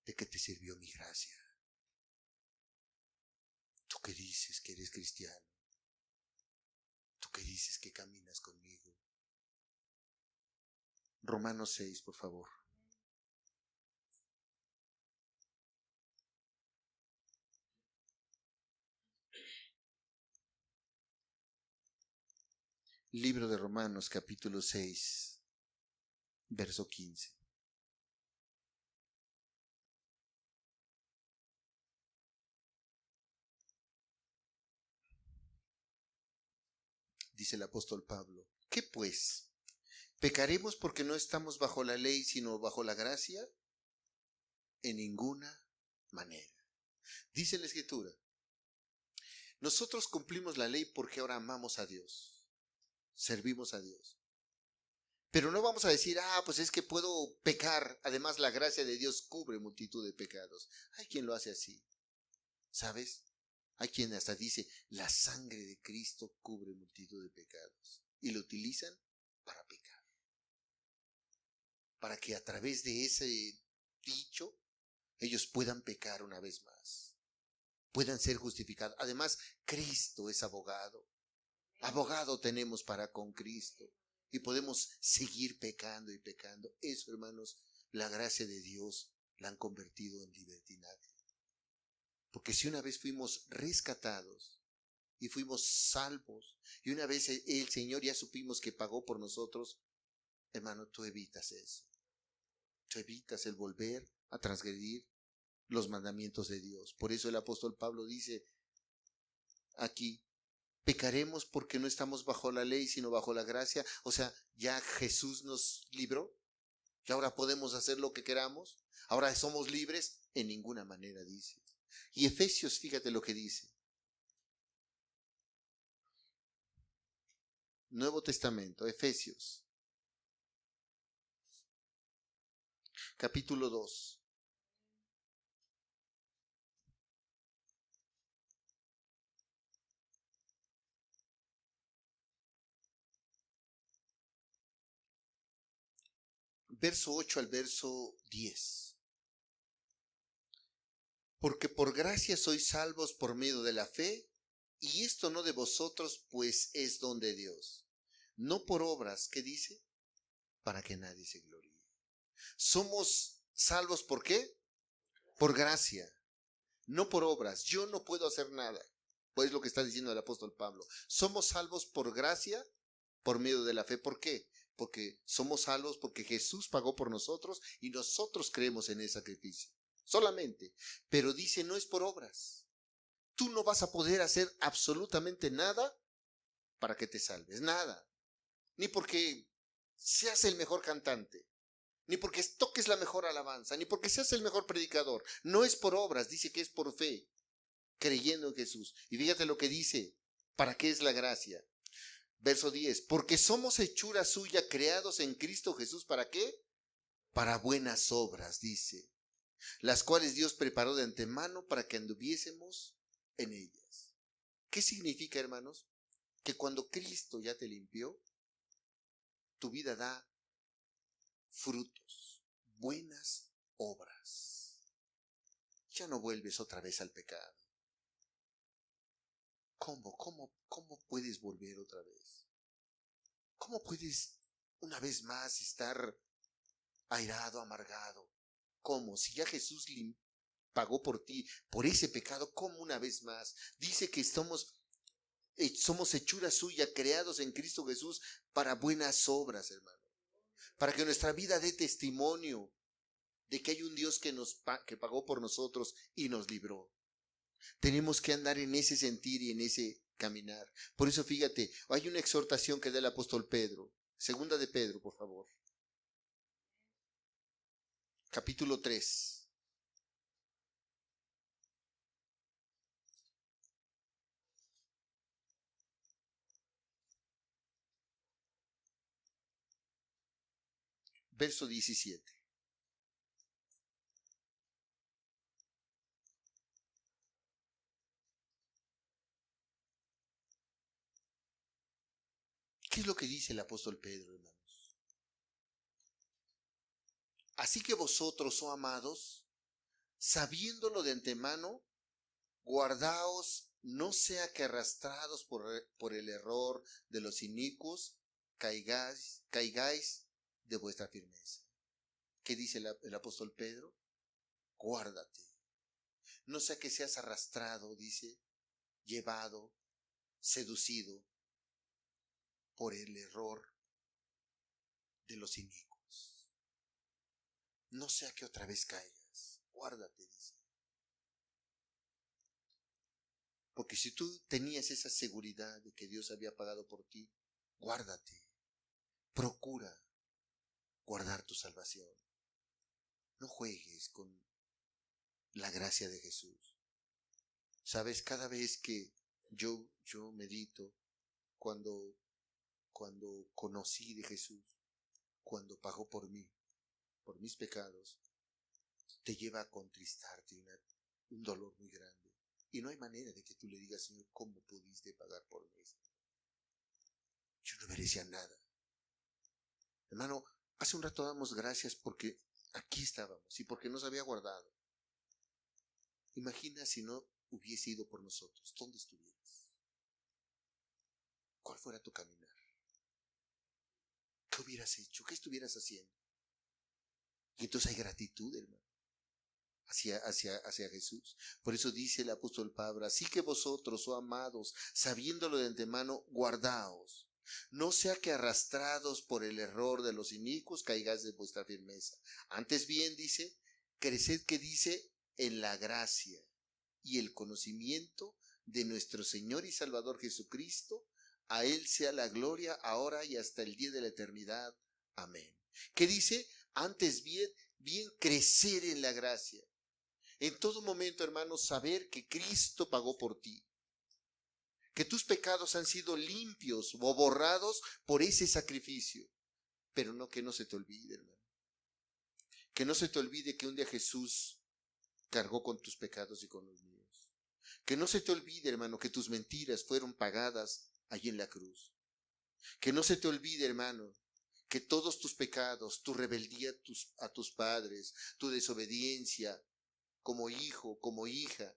¿de qué te sirvió mi gracia? Tú que dices que eres cristiano, tú que dices que caminas conmigo. Romanos 6, por favor. Libro de Romanos, capítulo 6, verso 15. Dice el apóstol Pablo, ¿qué pues? ¿Pecaremos porque no estamos bajo la ley, sino bajo la gracia? En ninguna manera. Dice la Escritura, nosotros cumplimos la ley porque ahora amamos a Dios, servimos a Dios. Pero no vamos a decir, pues es que puedo pecar, además la gracia de Dios cubre multitud de pecados. Hay quien lo hace así, ¿sabes? Hay quien hasta dice, la sangre de Cristo cubre multitud de pecados. Y lo utilizan para pecar. Para que a través de ese dicho, ellos puedan pecar una vez más. Puedan ser justificados. Además, Cristo es abogado. Abogado tenemos para con Cristo. Y podemos seguir pecando y pecando. Eso, hermanos, la gracia de Dios la han convertido en libertinaje. Porque si una vez fuimos rescatados y fuimos salvos, y una vez el Señor ya supimos que pagó por nosotros, hermano, tú evitas eso. Tú evitas el volver a transgredir los mandamientos de Dios. Por eso el apóstol Pablo dice aquí, pecaremos porque no estamos bajo la ley, sino bajo la gracia. O sea, ya Jesús nos libró. Y ahora podemos hacer lo que queramos. Ahora somos libres. En ninguna manera, dice. Y Efesios, fíjate lo que dice. Nuevo Testamento, Efesios. Capítulo 2. Verso 8 al verso 10. Porque por gracia sois salvos por medio de la fe, y esto no de vosotros, pues es don de Dios. No por obras, ¿qué dice? Para que nadie se gloríe. Somos salvos, ¿por qué? Por gracia, no por obras. Yo no puedo hacer nada. Pues lo que está diciendo el apóstol Pablo. Somos salvos por gracia, por medio de la fe. ¿Por qué? Porque somos salvos porque Jesús pagó por nosotros y nosotros creemos en ese sacrificio. Solamente. Pero dice, no es por obras. Tú no vas a poder hacer absolutamente nada para que te salves. Nada. Ni porque seas el mejor cantante. Ni porque toques la mejor alabanza. Ni porque seas el mejor predicador. No es por obras. Dice que es por fe. Creyendo en Jesús. Y fíjate lo que dice. ¿Para qué es la gracia? Verso 10. Porque somos hechura suya, creados en Cristo Jesús. ¿Para qué? Para buenas obras, dice. Las cuales Dios preparó de antemano para que anduviésemos en ellas. ¿Qué significa, hermanos? Que cuando Cristo ya te limpió, tu vida da frutos, buenas obras. Ya no vuelves otra vez al pecado. ¿Cómo puedes volver otra vez? ¿Cómo puedes una vez más estar airado, amargado? ¿Cómo? Si ya Jesús pagó por ti, por ese pecado, ¿cómo una vez más? Dice que somos hechura suya, creados en Cristo Jesús para buenas obras, hermano. Para que nuestra vida dé testimonio de que hay un Dios que pagó por nosotros y nos libró. Tenemos que andar en ese sentir y en ese caminar. Por eso fíjate, hay una exhortación que da el apóstol Pedro. Segunda de Pedro, por favor. Capítulo 3. Verso 17. ¿Qué es lo que dice el apóstol Pedro, hermanos? Así que vosotros, oh amados, sabiéndolo de antemano, guardaos no sea que arrastrados por el error de los inicuos, caigáis de vuestra firmeza. ¿Qué dice el apóstol Pedro? Guárdate. No sea que seas arrastrado, dice, llevado, seducido por el error de los inicuos. No sea que otra vez caigas. Guárdate, dice. Porque si tú tenías esa seguridad de que Dios había pagado por ti, guárdate. Procura guardar tu salvación. No juegues con la gracia de Jesús. Sabes, cada vez que yo medito, cuando conocí de Jesús, cuando pagó por mí, por mis pecados, te lleva a contristarte, un dolor muy grande. Y no hay manera de que tú le digas, Señor, ¿cómo pudiste pagar por mí? Yo no merecía nada. Hermano, hace un rato damos gracias porque aquí estábamos y porque nos había guardado. Imagina si no hubiese ido por nosotros, ¿dónde estuvieras? ¿Cuál fuera tu caminar? ¿Qué hubieras hecho? ¿Qué estuvieras haciendo? Y entonces hay gratitud, hermano, hacia Jesús. Por eso dice el apóstol Pablo, así que vosotros, oh amados, sabiéndolo de antemano, guardaos. No sea que arrastrados por el error de los inicuos caigáis de vuestra firmeza. Antes bien, dice, creced, que dice, en la gracia y el conocimiento de nuestro Señor y Salvador Jesucristo. A Él sea la gloria ahora y hasta el día de la eternidad. Amén. ¿Qué dice? Antes bien crecer en la gracia. En todo momento, hermanos, saber que Cristo pagó por ti. Que tus pecados han sido limpios o borrados por ese sacrificio. Pero no, que no se te olvide, hermano. Que no se te olvide que un día Jesús cargó con tus pecados y con los míos. Que no se te olvide, hermano, que tus mentiras fueron pagadas allí en la cruz. Que no se te olvide, hermano, que todos tus pecados, tu rebeldía a tus padres, tu desobediencia como hijo, como hija,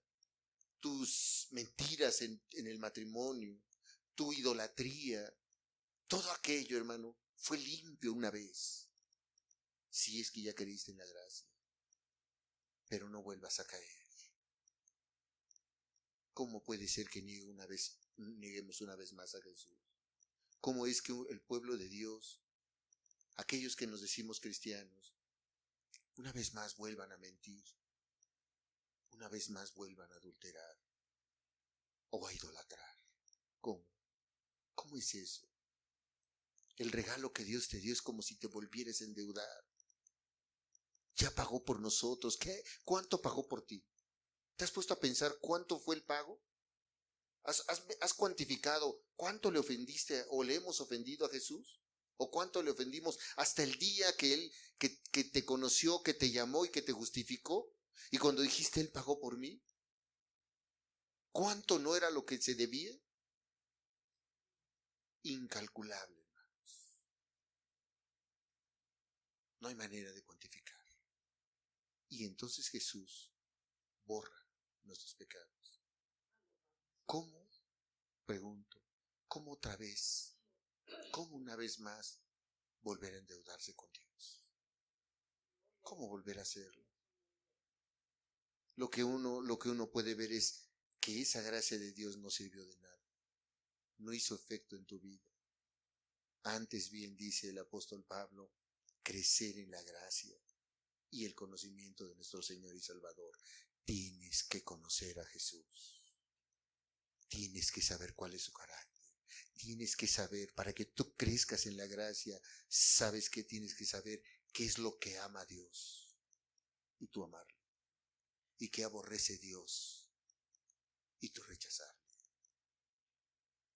tus mentiras en el matrimonio, tu idolatría, todo aquello, hermano, fue limpio una vez, si es que ya creíste en la gracia. Pero no vuelvas a caer. ¿Cómo puede ser que neguemos una vez más a Jesús? ¿Cómo es que el pueblo de Dios, aquellos que nos decimos cristianos, una vez más vuelvan a mentir, una vez más vuelvan a adulterar o a idolatrar? ¿Cómo? ¿Cómo es eso? El regalo que Dios te dio es como si te volvieras a endeudar. Ya pagó por nosotros. ¿Qué? ¿Cuánto pagó por ti? ¿Te has puesto a pensar cuánto fue el pago? ¿Has cuantificado cuánto le ofendiste o le hemos ofendido a Jesús? ¿O cuánto le ofendimos hasta el día que Él que te conoció, que te llamó y que te justificó? Y cuando dijiste, Él pagó por mí, ¿cuánto no era lo que se debía? Incalculable, hermanos. No hay manera de cuantificar. Y entonces Jesús borra nuestros pecados. ¿Cómo? Pregunto, ¿cómo otra vez? ¿Cómo una vez más volver a endeudarse con Dios? ¿Cómo volver a hacerlo? Lo que uno puede ver es que esa gracia de Dios no sirvió de nada. No hizo efecto en tu vida. Antes bien, dice el apóstol Pablo, crecer en la gracia y el conocimiento de nuestro Señor y Salvador. Tienes que conocer a Jesús. Tienes que saber cuál es su carácter. Tienes que saber, para que tú crezcas en la gracia, sabes que tienes que saber qué es lo que ama a Dios y tú amarlo. Y qué aborrece Dios y tú rechazarlo.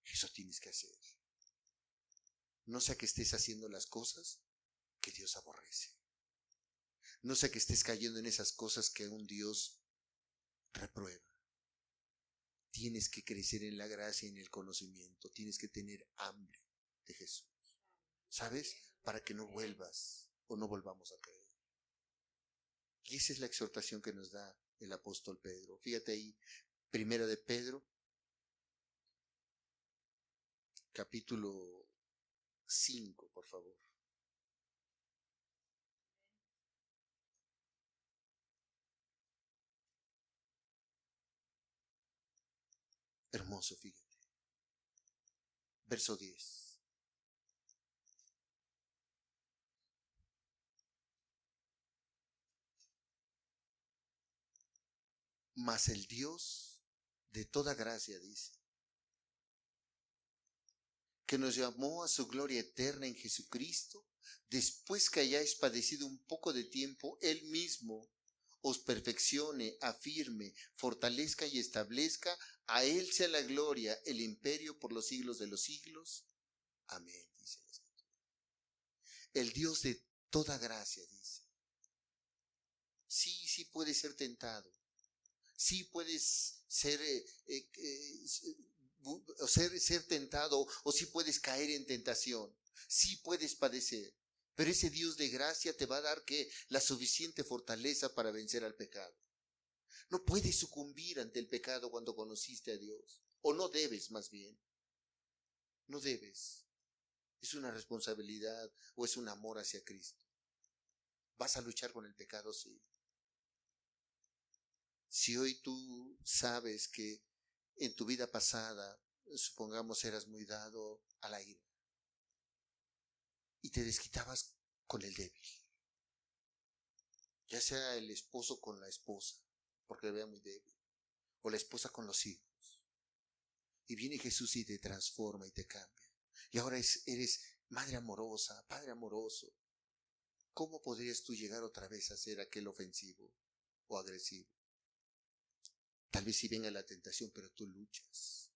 Eso tienes que hacer. No sea que estés haciendo las cosas que Dios aborrece. No sea que estés cayendo en esas cosas que un Dios reprueba. Tienes que crecer en la gracia y en el conocimiento. Tienes que tener hambre de Jesús. ¿Sabes? Para que no vuelvas o no volvamos a caer. Y esa es la exhortación que nos da el apóstol Pedro. Fíjate ahí, primera de Pedro, capítulo 5, por favor. Hermoso, fíjate. Verso 10. Mas el Dios de toda gracia, dice, que nos llamó a su gloria eterna en Jesucristo, después que hayáis padecido un poco de tiempo, Él mismo os perfeccione, afirme, fortalezca y establezca. A Él sea la gloria, el imperio por los siglos de los siglos. Amén, dice la Escritura. El Dios de toda gracia, dice. Sí puedes ser tentado. Sí puedes ser ser tentado, o si puedes caer en tentación, si puedes padecer, pero ese Dios de gracia te va a dar la suficiente fortaleza para vencer al pecado. No puedes sucumbir ante el pecado cuando conociste a Dios, o no debes, más bien, no debes. Es una responsabilidad o es un amor hacia Cristo. ¿Vas a luchar con el pecado? Sí. Si hoy tú sabes que en tu vida pasada, supongamos, eras muy dado a la ira y te desquitabas con el débil, ya sea el esposo con la esposa, porque le vea muy débil, o la esposa con los hijos, y viene Jesús y te transforma y te cambia, y ahora eres madre amorosa, padre amoroso. ¿Cómo podrías tú llegar otra vez a ser aquel ofensivo o agresivo? Tal vez sí venga la tentación, pero tú luchas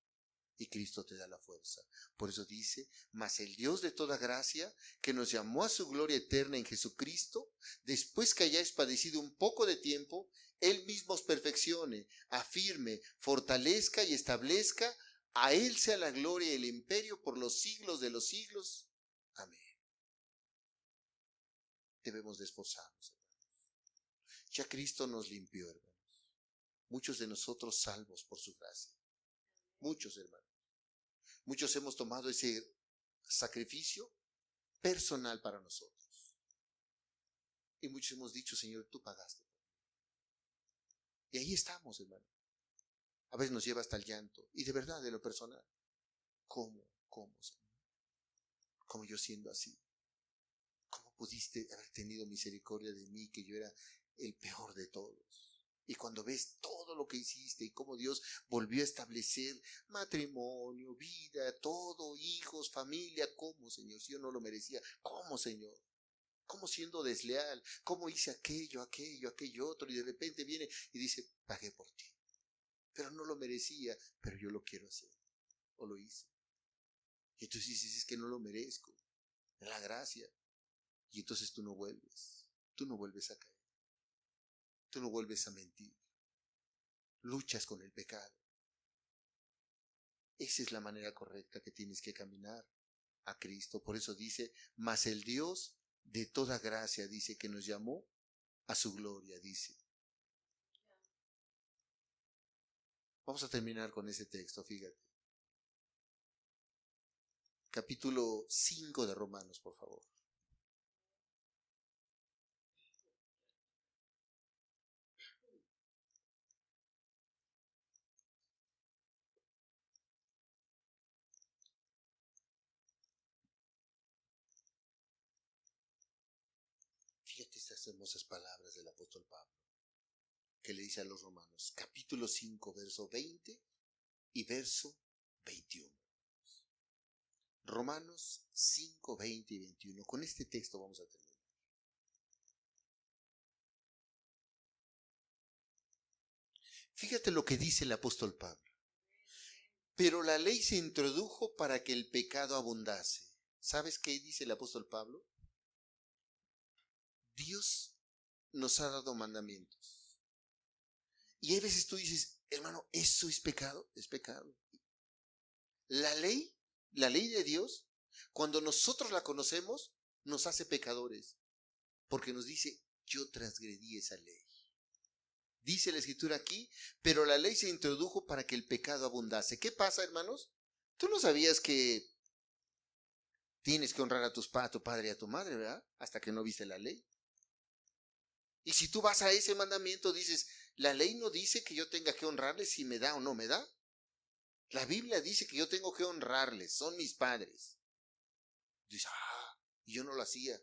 y Cristo te da la fuerza. Por eso dice, mas el Dios de toda gracia, que nos llamó a su gloria eterna en Jesucristo, después que hayáis padecido un poco de tiempo, Él mismo os perfeccione, afirme, fortalezca y establezca. A Él sea la gloria y el imperio por los siglos de los siglos. Amén. Debemos de esforzarnos, hermanos. Ya Cristo nos limpió, hermanos. Muchos de nosotros salvos por su gracia. Muchos, hermanos. Muchos hemos tomado ese sacrificio personal para nosotros. Y muchos hemos dicho, Señor, tú pagaste. Y ahí estamos, hermano. A veces nos lleva hasta el llanto. Y de verdad, de lo personal. ¿Cómo, Señor? ¿Cómo yo siendo así? ¿Cómo pudiste haber tenido misericordia de mí, que yo era el peor de todos? Y cuando ves todo lo que hiciste y cómo Dios volvió a establecer matrimonio, vida, todo, hijos, familia, ¿cómo, Señor? Si yo no lo merecía, ¿cómo, Señor? ¿Cómo siendo desleal? ¿Cómo hice aquello otro? Y de repente viene y dice, pagué por ti. Pero no lo merecía, pero yo lo quiero hacer. O lo hice. Y entonces dices, es que no lo merezco. Es la gracia. Y entonces tú no vuelves. Tú no vuelves a caer. Tú no vuelves a mentir. Luchas con el pecado. Esa es la manera correcta que tienes que caminar a Cristo. Por eso dice, mas el Dios de toda gracia, dice, que nos llamó a su gloria, dice. Vamos a terminar con ese texto, fíjate. Capítulo 5 de Romanos, por favor. Fíjate estas hermosas palabras del apóstol Pablo, que le dice a los romanos, capítulo 5, verso 20 y verso 21. Romanos 5, 20 y 21. Con este texto vamos a terminar. Fíjate lo que dice el apóstol Pablo. Pero la ley se introdujo para que el pecado abundase. ¿Sabes qué dice el apóstol Pablo? Dios nos ha dado mandamientos. Y hay veces tú dices, hermano, ¿eso es pecado? Es pecado. La ley de Dios, cuando nosotros la conocemos, nos hace pecadores. Porque nos dice, yo transgredí esa ley. Dice la escritura aquí, pero la ley se introdujo para que el pecado abundase. ¿Qué pasa, hermanos? ¿Tú no sabías que tienes que honrar a tu padre y a tu madre, ¿verdad? Hasta que no viste la ley. Y si tú vas a ese mandamiento, dices, la ley no dice que yo tenga que honrarles si me da o no me da. La Biblia dice que yo tengo que honrarles, son mis padres. Dices, y yo no lo hacía.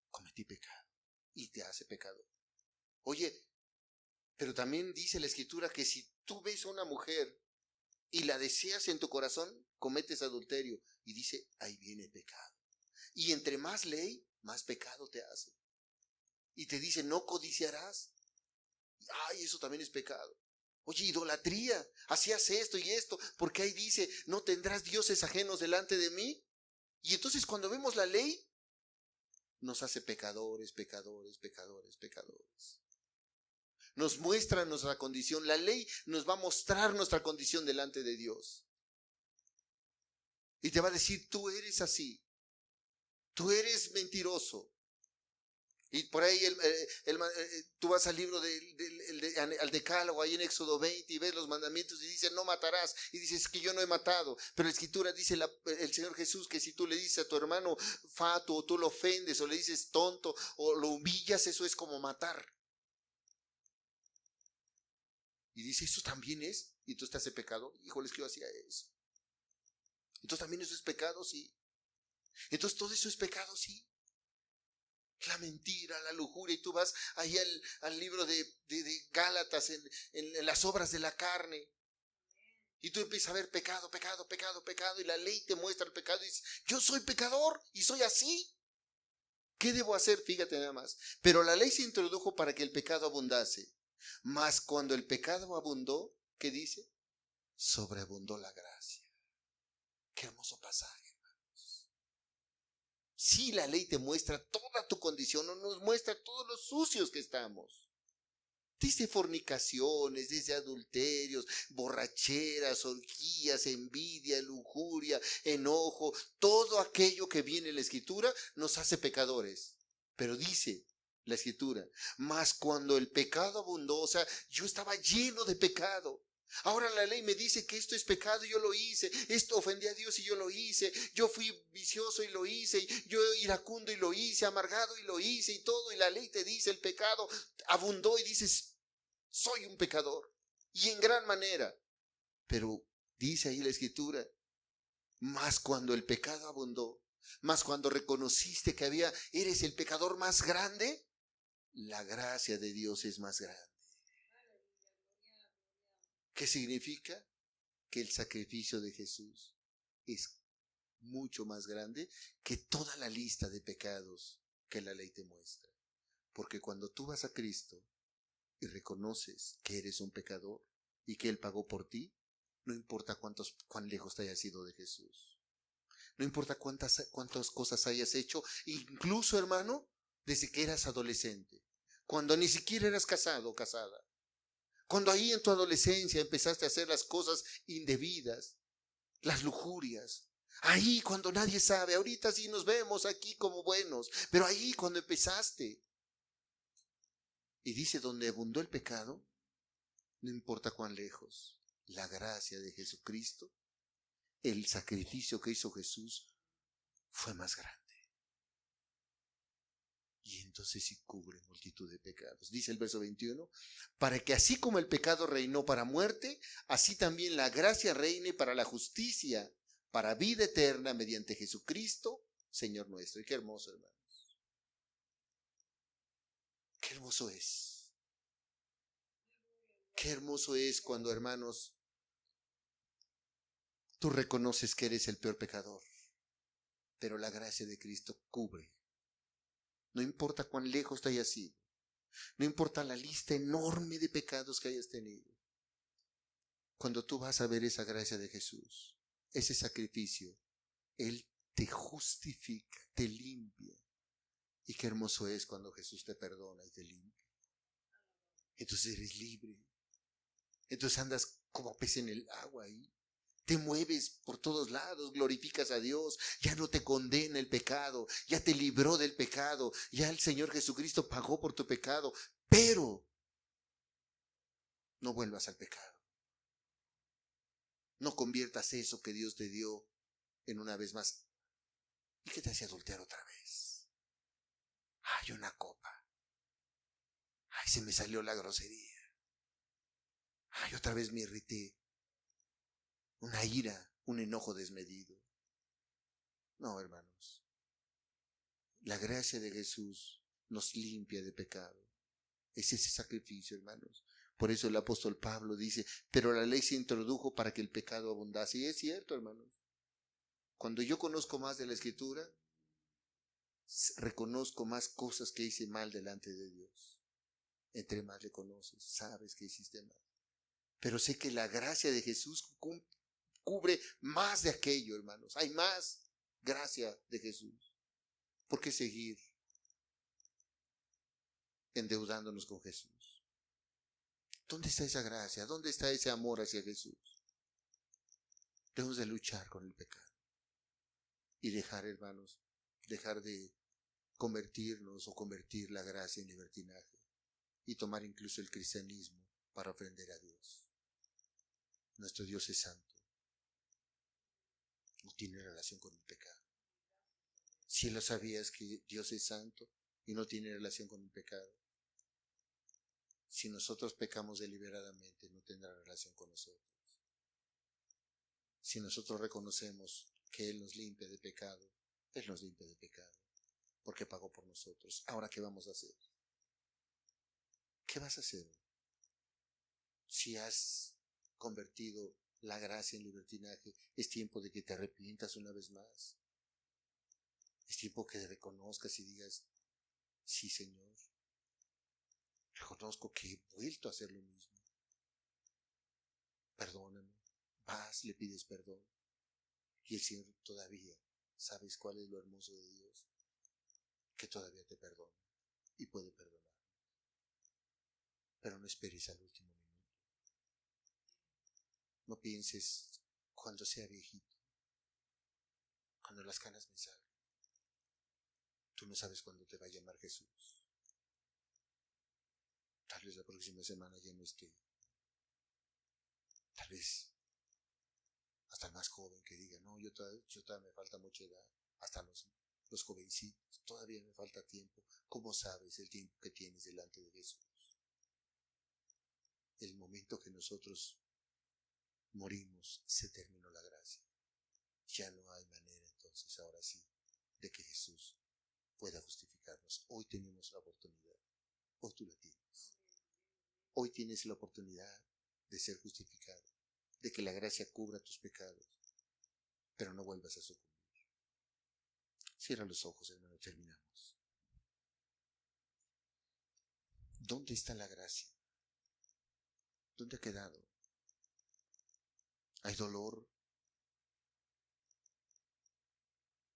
Cometí pecado y te hace pecador. Oye, pero también dice la Escritura que si tú ves a una mujer y la deseas en tu corazón, cometes adulterio. Y dice, ahí viene pecado. Y entre más ley, más pecado te hace. Y te dice, no codiciarás. Ay, eso también es pecado. Oye, idolatría, hacías esto y esto, porque ahí dice, no tendrás dioses ajenos delante de mí. Y entonces cuando vemos la ley, nos hace pecadores, pecadores, pecadores, pecadores. Nos muestra nuestra condición. La ley nos va a mostrar nuestra condición delante de Dios. Y te va a decir, tú eres así. Tú eres mentiroso. Y por ahí tú vas al libro al Decálogo, ahí en Éxodo 20, y ves los mandamientos y dice, no matarás. Y dices que yo no he matado. Pero la Escritura dice el Señor Jesús que si tú le dices a tu hermano fatuo, o tú lo ofendes, o le dices tonto, o lo humillas, eso es como matar. Y dice, eso también es. Y tú estás en pecado. Híjole, es que yo hacía eso. Entonces también eso es pecado, sí. Entonces todo eso es pecado, sí. La mentira, la lujuria, y tú vas ahí al libro de Gálatas en las obras de la carne, y tú empiezas a ver pecado, pecado, pecado, pecado, y la ley te muestra el pecado y dices, yo soy pecador y soy así. ¿Qué debo hacer? Fíjate nada más. Pero la ley se introdujo para que el pecado abundase. Mas cuando el pecado abundó, ¿qué dice? Sobreabundó la gracia. Qué hermoso pasaje. Sí, la ley te muestra toda tu condición, no nos muestra todos los sucios que estamos. Desde fornicaciones, desde adulterios, borracheras, orgías, envidia, lujuria, enojo, todo aquello que viene en la Escritura nos hace pecadores. Pero dice la Escritura, mas cuando el pecado abundó, o sea, yo estaba lleno de pecado. Ahora la ley me dice que esto es pecado y yo lo hice, esto ofendí a Dios y yo lo hice, yo fui vicioso y lo hice, yo iracundo y lo hice, amargado y lo hice y todo, y la ley te dice el pecado abundó y dices, soy un pecador y en gran manera. Pero dice ahí la Escritura, más cuando el pecado abundó, más cuando reconociste que eres el pecador más grande, la gracia de Dios es más grande. ¿Qué significa? Que el sacrificio de Jesús es mucho más grande que toda la lista de pecados que la ley te muestra. Porque cuando tú vas a Cristo y reconoces que eres un pecador y que Él pagó por ti, no importa cuán lejos te hayas ido de Jesús. No importa cuántas cosas hayas hecho, incluso, hermano, desde que eras adolescente, cuando ni siquiera eras casado o casada. Cuando ahí en tu adolescencia empezaste a hacer las cosas indebidas, las lujurias. Ahí cuando nadie sabe, ahorita sí nos vemos aquí como buenos, pero ahí cuando empezaste. Y dice, donde abundó el pecado, no importa cuán lejos, la gracia de Jesucristo, el sacrificio que hizo Jesús, fue más grande. Y entonces sí cubre multitud de pecados. Dice el verso 21, para que así como el pecado reinó para muerte, así también la gracia reine para la justicia, para vida eterna mediante Jesucristo, Señor nuestro. Y qué hermoso, hermanos. Qué hermoso es. Qué hermoso es cuando, hermanos, tú reconoces que eres el peor pecador, pero la gracia de Cristo cubre. No importa cuán lejos te hayas ido. No importa la lista enorme de pecados que hayas tenido. Cuando tú vas a ver esa gracia de Jesús, ese sacrificio, Él te justifica, te limpia. Y qué hermoso es cuando Jesús te perdona y te limpia. Entonces eres libre. Entonces andas como pez en el agua ahí. Te mueves por todos lados, glorificas a Dios, ya no te condena el pecado, ya te libró del pecado, ya el Señor Jesucristo pagó por tu pecado, pero no vuelvas al pecado. No conviertas eso que Dios te dio en una vez más ¿Y qué te hace adulterar otra vez? Ay, una copa. Ay, se me salió la grosería. Ay, otra vez me irrité. Una ira, un enojo desmedido. No, hermanos. La gracia de Jesús nos limpia de pecado. Es ese sacrificio, hermanos. Por eso el apóstol Pablo dice, pero la ley se introdujo para que el pecado abundase. Y es cierto, hermanos. Cuando yo conozco más de la Escritura, reconozco más cosas que hice mal delante de Dios. Entre más le conoces, sabes que hiciste mal. Pero sé que la gracia de Jesús cubre más de aquello, hermanos. Hay más gracia de Jesús. ¿Por qué seguir endeudándonos con Jesús? ¿Dónde está esa gracia? ¿Dónde está ese amor hacia Jesús? Debemos de luchar con el pecado y dejar, hermanos, dejar de convertirnos o convertir la gracia en libertinaje y tomar incluso el cristianismo para ofender a Dios. Nuestro Dios es santo, no tiene relación con el pecado. Si lo sabías que Dios es santo y no tiene relación con el pecado, si nosotros pecamos deliberadamente, no tendrá relación con nosotros. Si nosotros reconocemos que Él nos limpia de pecado, Él nos limpia de pecado, porque pagó por nosotros. Ahora, ¿qué vamos a hacer? ¿Qué vas a hacer? Si has convertido la gracia en libertinaje, es tiempo de que te arrepientas una vez más. Es tiempo que reconozcas y digas, sí, Señor, reconozco que he vuelto a hacer lo mismo. Perdóname. Vas, le pides perdón. Y el Señor todavía, ¿sabes cuál es lo hermoso de Dios? Que todavía te perdona y puede perdonar. Pero no esperes al último minuto. No pienses cuando sea viejito, cuando las canas me salgan. Tú no sabes cuándo te va a llamar Jesús. Tal vez la próxima semana ya no esté. Tal vez hasta el más joven que diga, no, yo todavía me falta mucha edad. Hasta los jovencitos, todavía me falta tiempo. ¿Cómo sabes el tiempo que tienes delante de Jesús? El momento que nosotros morimos, se terminó la gracia. Ya no hay manera entonces, ahora sí, de que Jesús pueda justificarnos. Hoy tenemos la oportunidad. Hoy tú la tienes. Hoy tienes la oportunidad de ser justificado, de que la gracia cubra tus pecados, pero no vuelvas a sucumbir. Cierra los ojos, hermano, terminamos. ¿Dónde está la gracia? ¿Dónde ha quedado? ¿Hay dolor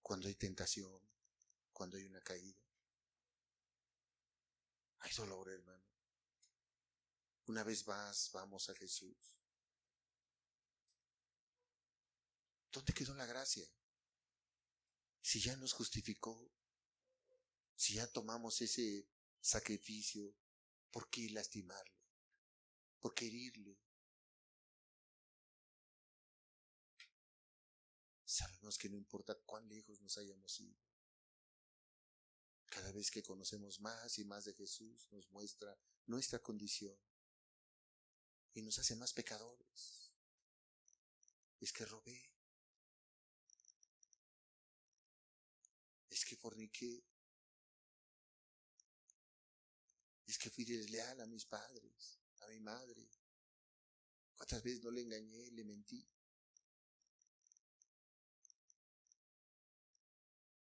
cuando hay tentación, cuando hay una caída? Hay dolor, hermano. Una vez más vamos a Jesús. ¿Dónde quedó la gracia? Si ya nos justificó, si ya tomamos ese sacrificio, ¿por qué lastimarle? ¿Por qué herirle? Sabemos que no importa cuán lejos nos hayamos ido. Cada vez que conocemos más y más de Jesús, nos muestra nuestra condición y nos hace más pecadores. Es que robé, es que forniqué, es que fui desleal a mis padres, a mi madre. ¿Cuántas veces no le engañé, le mentí?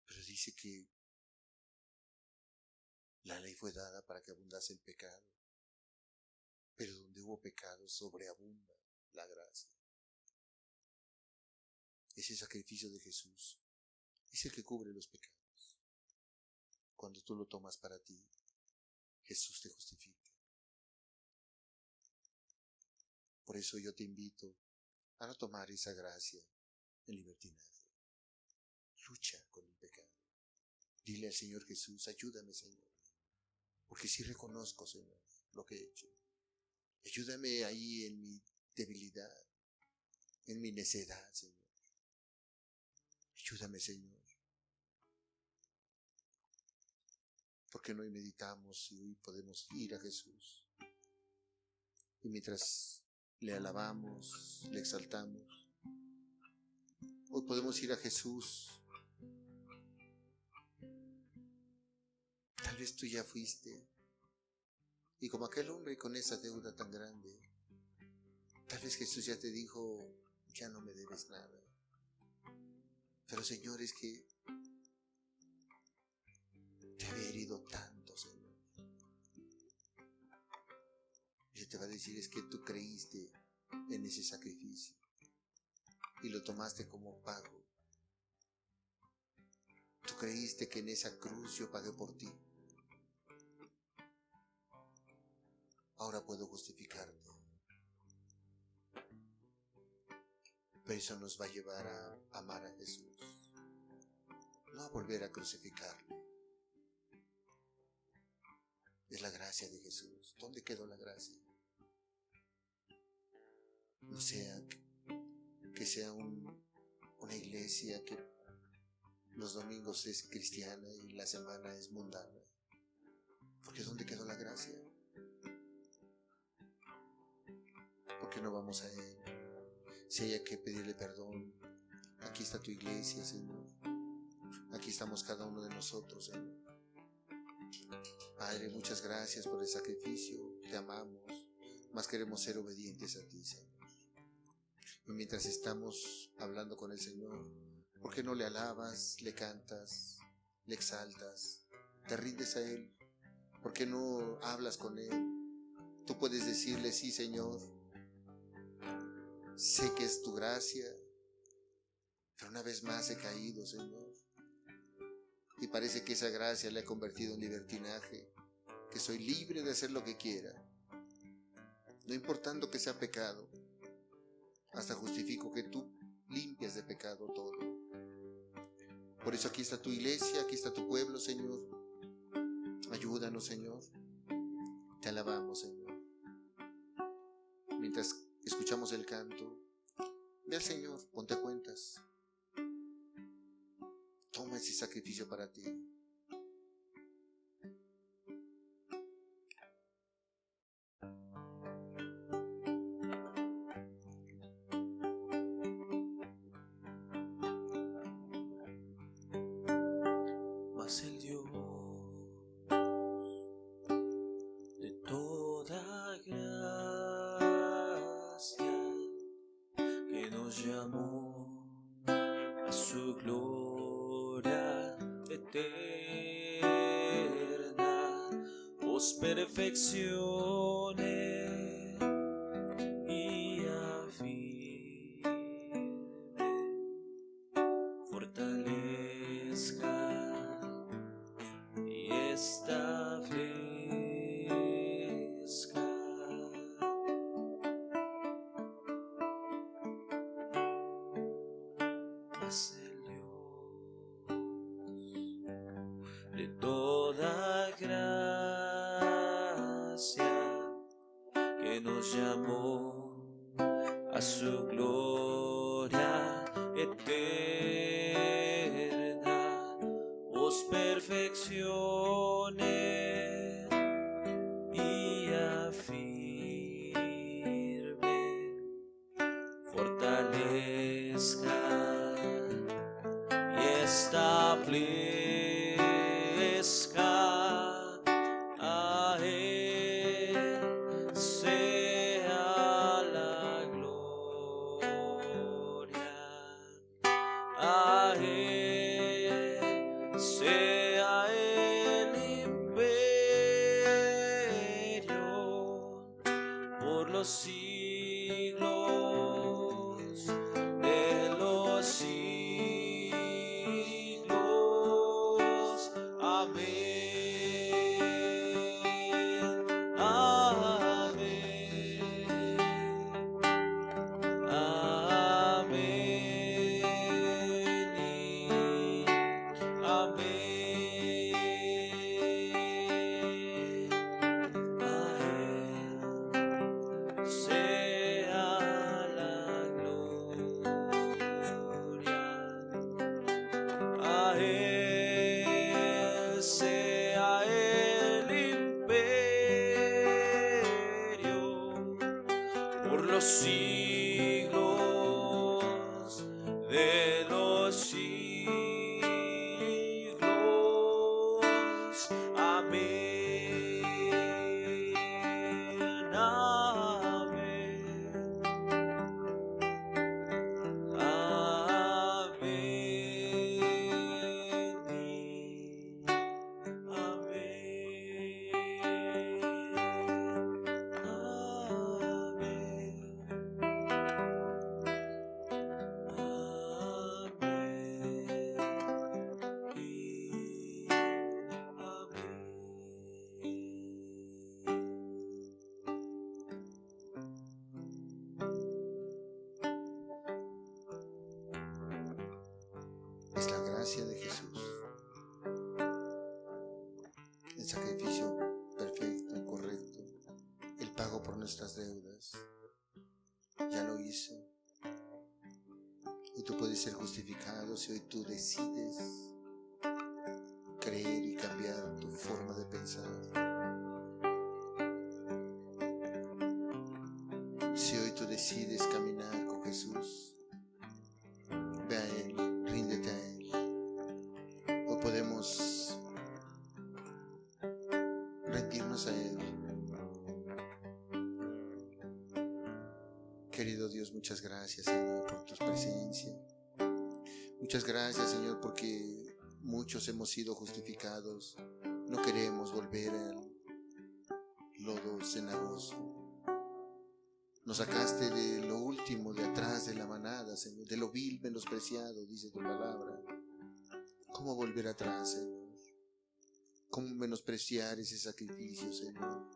Pero dice que la ley fue dada para que abundase el pecado. Pero donde hubo pecado, sobreabunda la gracia. Ese sacrificio de Jesús es el que cubre los pecados. Cuando tú lo tomas para ti, Jesús te justifica. Por eso yo te invito a no tomar esa gracia en libertinaje. Lucha con el pecado. Dile al Señor Jesús, ayúdame, Señor. Porque sí reconozco, Señor, lo que he hecho. Ayúdame ahí en mi debilidad, en mi necedad, Señor. Ayúdame, Señor. porque no hoy meditamos y hoy podemos ir a Jesús. Y mientras le alabamos, le exaltamos, hoy podemos ir a Jesús. Tal vez tú ya fuiste, y como aquel hombre con esa deuda tan grande, tal vez Jesús ya te dijo, ya no me debes nada. Pero Señor, es que te había herido tanto, Señor. Y Él te va a decir, es que tú creíste en ese sacrificio y lo tomaste como pago. Tú creíste que en esa cruz yo pagué por ti. Ahora puedo justificarte. Pero eso nos va a llevar a amar a Jesús, no a volver a crucificarlo. Es la gracia de Jesús. ¿Dónde quedó la gracia? No sea que sea una iglesia que los domingos es cristiana y la semana es mundana. Porque ¿dónde quedó la gracia? ¿Por qué no vamos a Él? Si hay que pedirle perdón, aquí está tu iglesia, Señor. Aquí estamos cada uno de nosotros, Señor. Padre, muchas gracias por el sacrificio. Te amamos, más queremos ser obedientes a ti, Señor. Y mientras estamos hablando con el Señor, ¿por qué no le alabas, le cantas, le exaltas, te rindes a Él? ¿Por qué no hablas con Él? Tú puedes decirle, sí, Señor, sé que es tu gracia, pero una vez más he caído, Señor. Y parece que esa gracia le ha convertido en libertinaje, que soy libre de hacer lo que quiera, no importando que sea pecado. Hasta justifico que tú limpias de pecado todo. Por eso aquí está tu iglesia, aquí está tu pueblo, Señor. Ayúdanos, Señor. Te alabamos, Señor. Mientras escuchamos el canto, ve al Señor, ponte a cuentas. Toma ese sacrificio para ti. Mas el Dios de toda gracia, que nos llamó a su gloria eterna, os perfeccione y afirme, fortalezca y establezca. Mas el Dios de toda gracia, que nos llamó a su gloria eterna, os perfeccione y afirme, fortalezca y establezca. A Él sea la gloria, a Él sea el imperio por los siglos de los siglos. Amén. Amén. Amén. Es la gracia de Jesús, el sacrificio perfecto, correcto, el pago por nuestras deudas. Ya lo hizo. Y tú puedes ser justificado si hoy tú decides creer y cambiar tu forma de pensar. Si hoy tú decides caminar con Jesús, ve a Él, ríndete a Él. O podemos rendirnos a Él. Querido Dios, muchas gracias, Señor, por tu presencia. Muchas gracias, Señor, porque muchos hemos sido justificados. No queremos volver al lodo cenagoso. Nos sacaste de lo último, de atrás de la manada, Señor, de lo vil menospreciado, dice tu palabra. ¿Cómo volver atrás, Señor? ¿Cómo menospreciar ese sacrificio, Señor?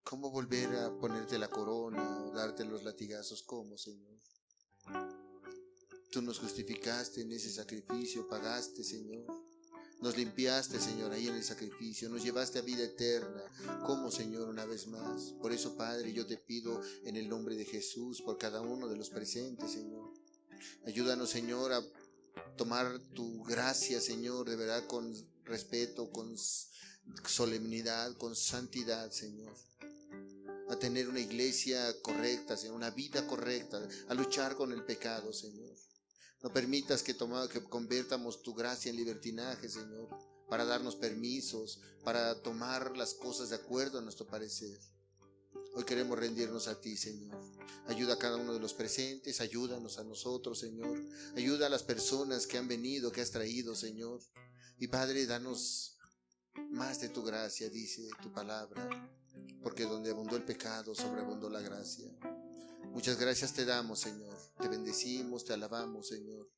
¿Cómo volver a ponerte la corona o darte los latigazos? ¿Cómo, Señor? Tú nos justificaste en ese sacrificio, pagaste, Señor. Nos limpiaste, Señor, ahí en el sacrificio. Nos llevaste a vida eterna. ¿Cómo, Señor, una vez más? Por eso, Padre, yo te pido en el nombre de Jesús, por cada uno de los presentes, Señor. Ayúdanos, Señor, a tomar tu gracia, Señor, de verdad, con respeto, con solemnidad, con santidad, Señor. A tener una iglesia correcta, Señor, una vida correcta, a luchar con el pecado, Señor. No permitas que convirtamos tu gracia en libertinaje, Señor, para darnos permisos, para tomar las cosas de acuerdo a nuestro parecer. Hoy queremos rendirnos a ti, Señor. Ayuda a cada uno de los presentes, ayúdanos a nosotros, Señor. Ayuda a las personas que han venido, que has traído, Señor. Y Padre, danos más de tu gracia, dice tu palabra, porque donde abundó el pecado, sobreabundó la gracia. Muchas gracias te damos, Señor. Te bendecimos, te alabamos, Señor.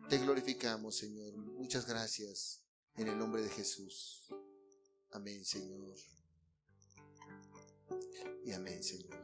Te glorificamos, Señor. Muchas gracias en el nombre de Jesús. Amén, Señor. Y amén, Señor.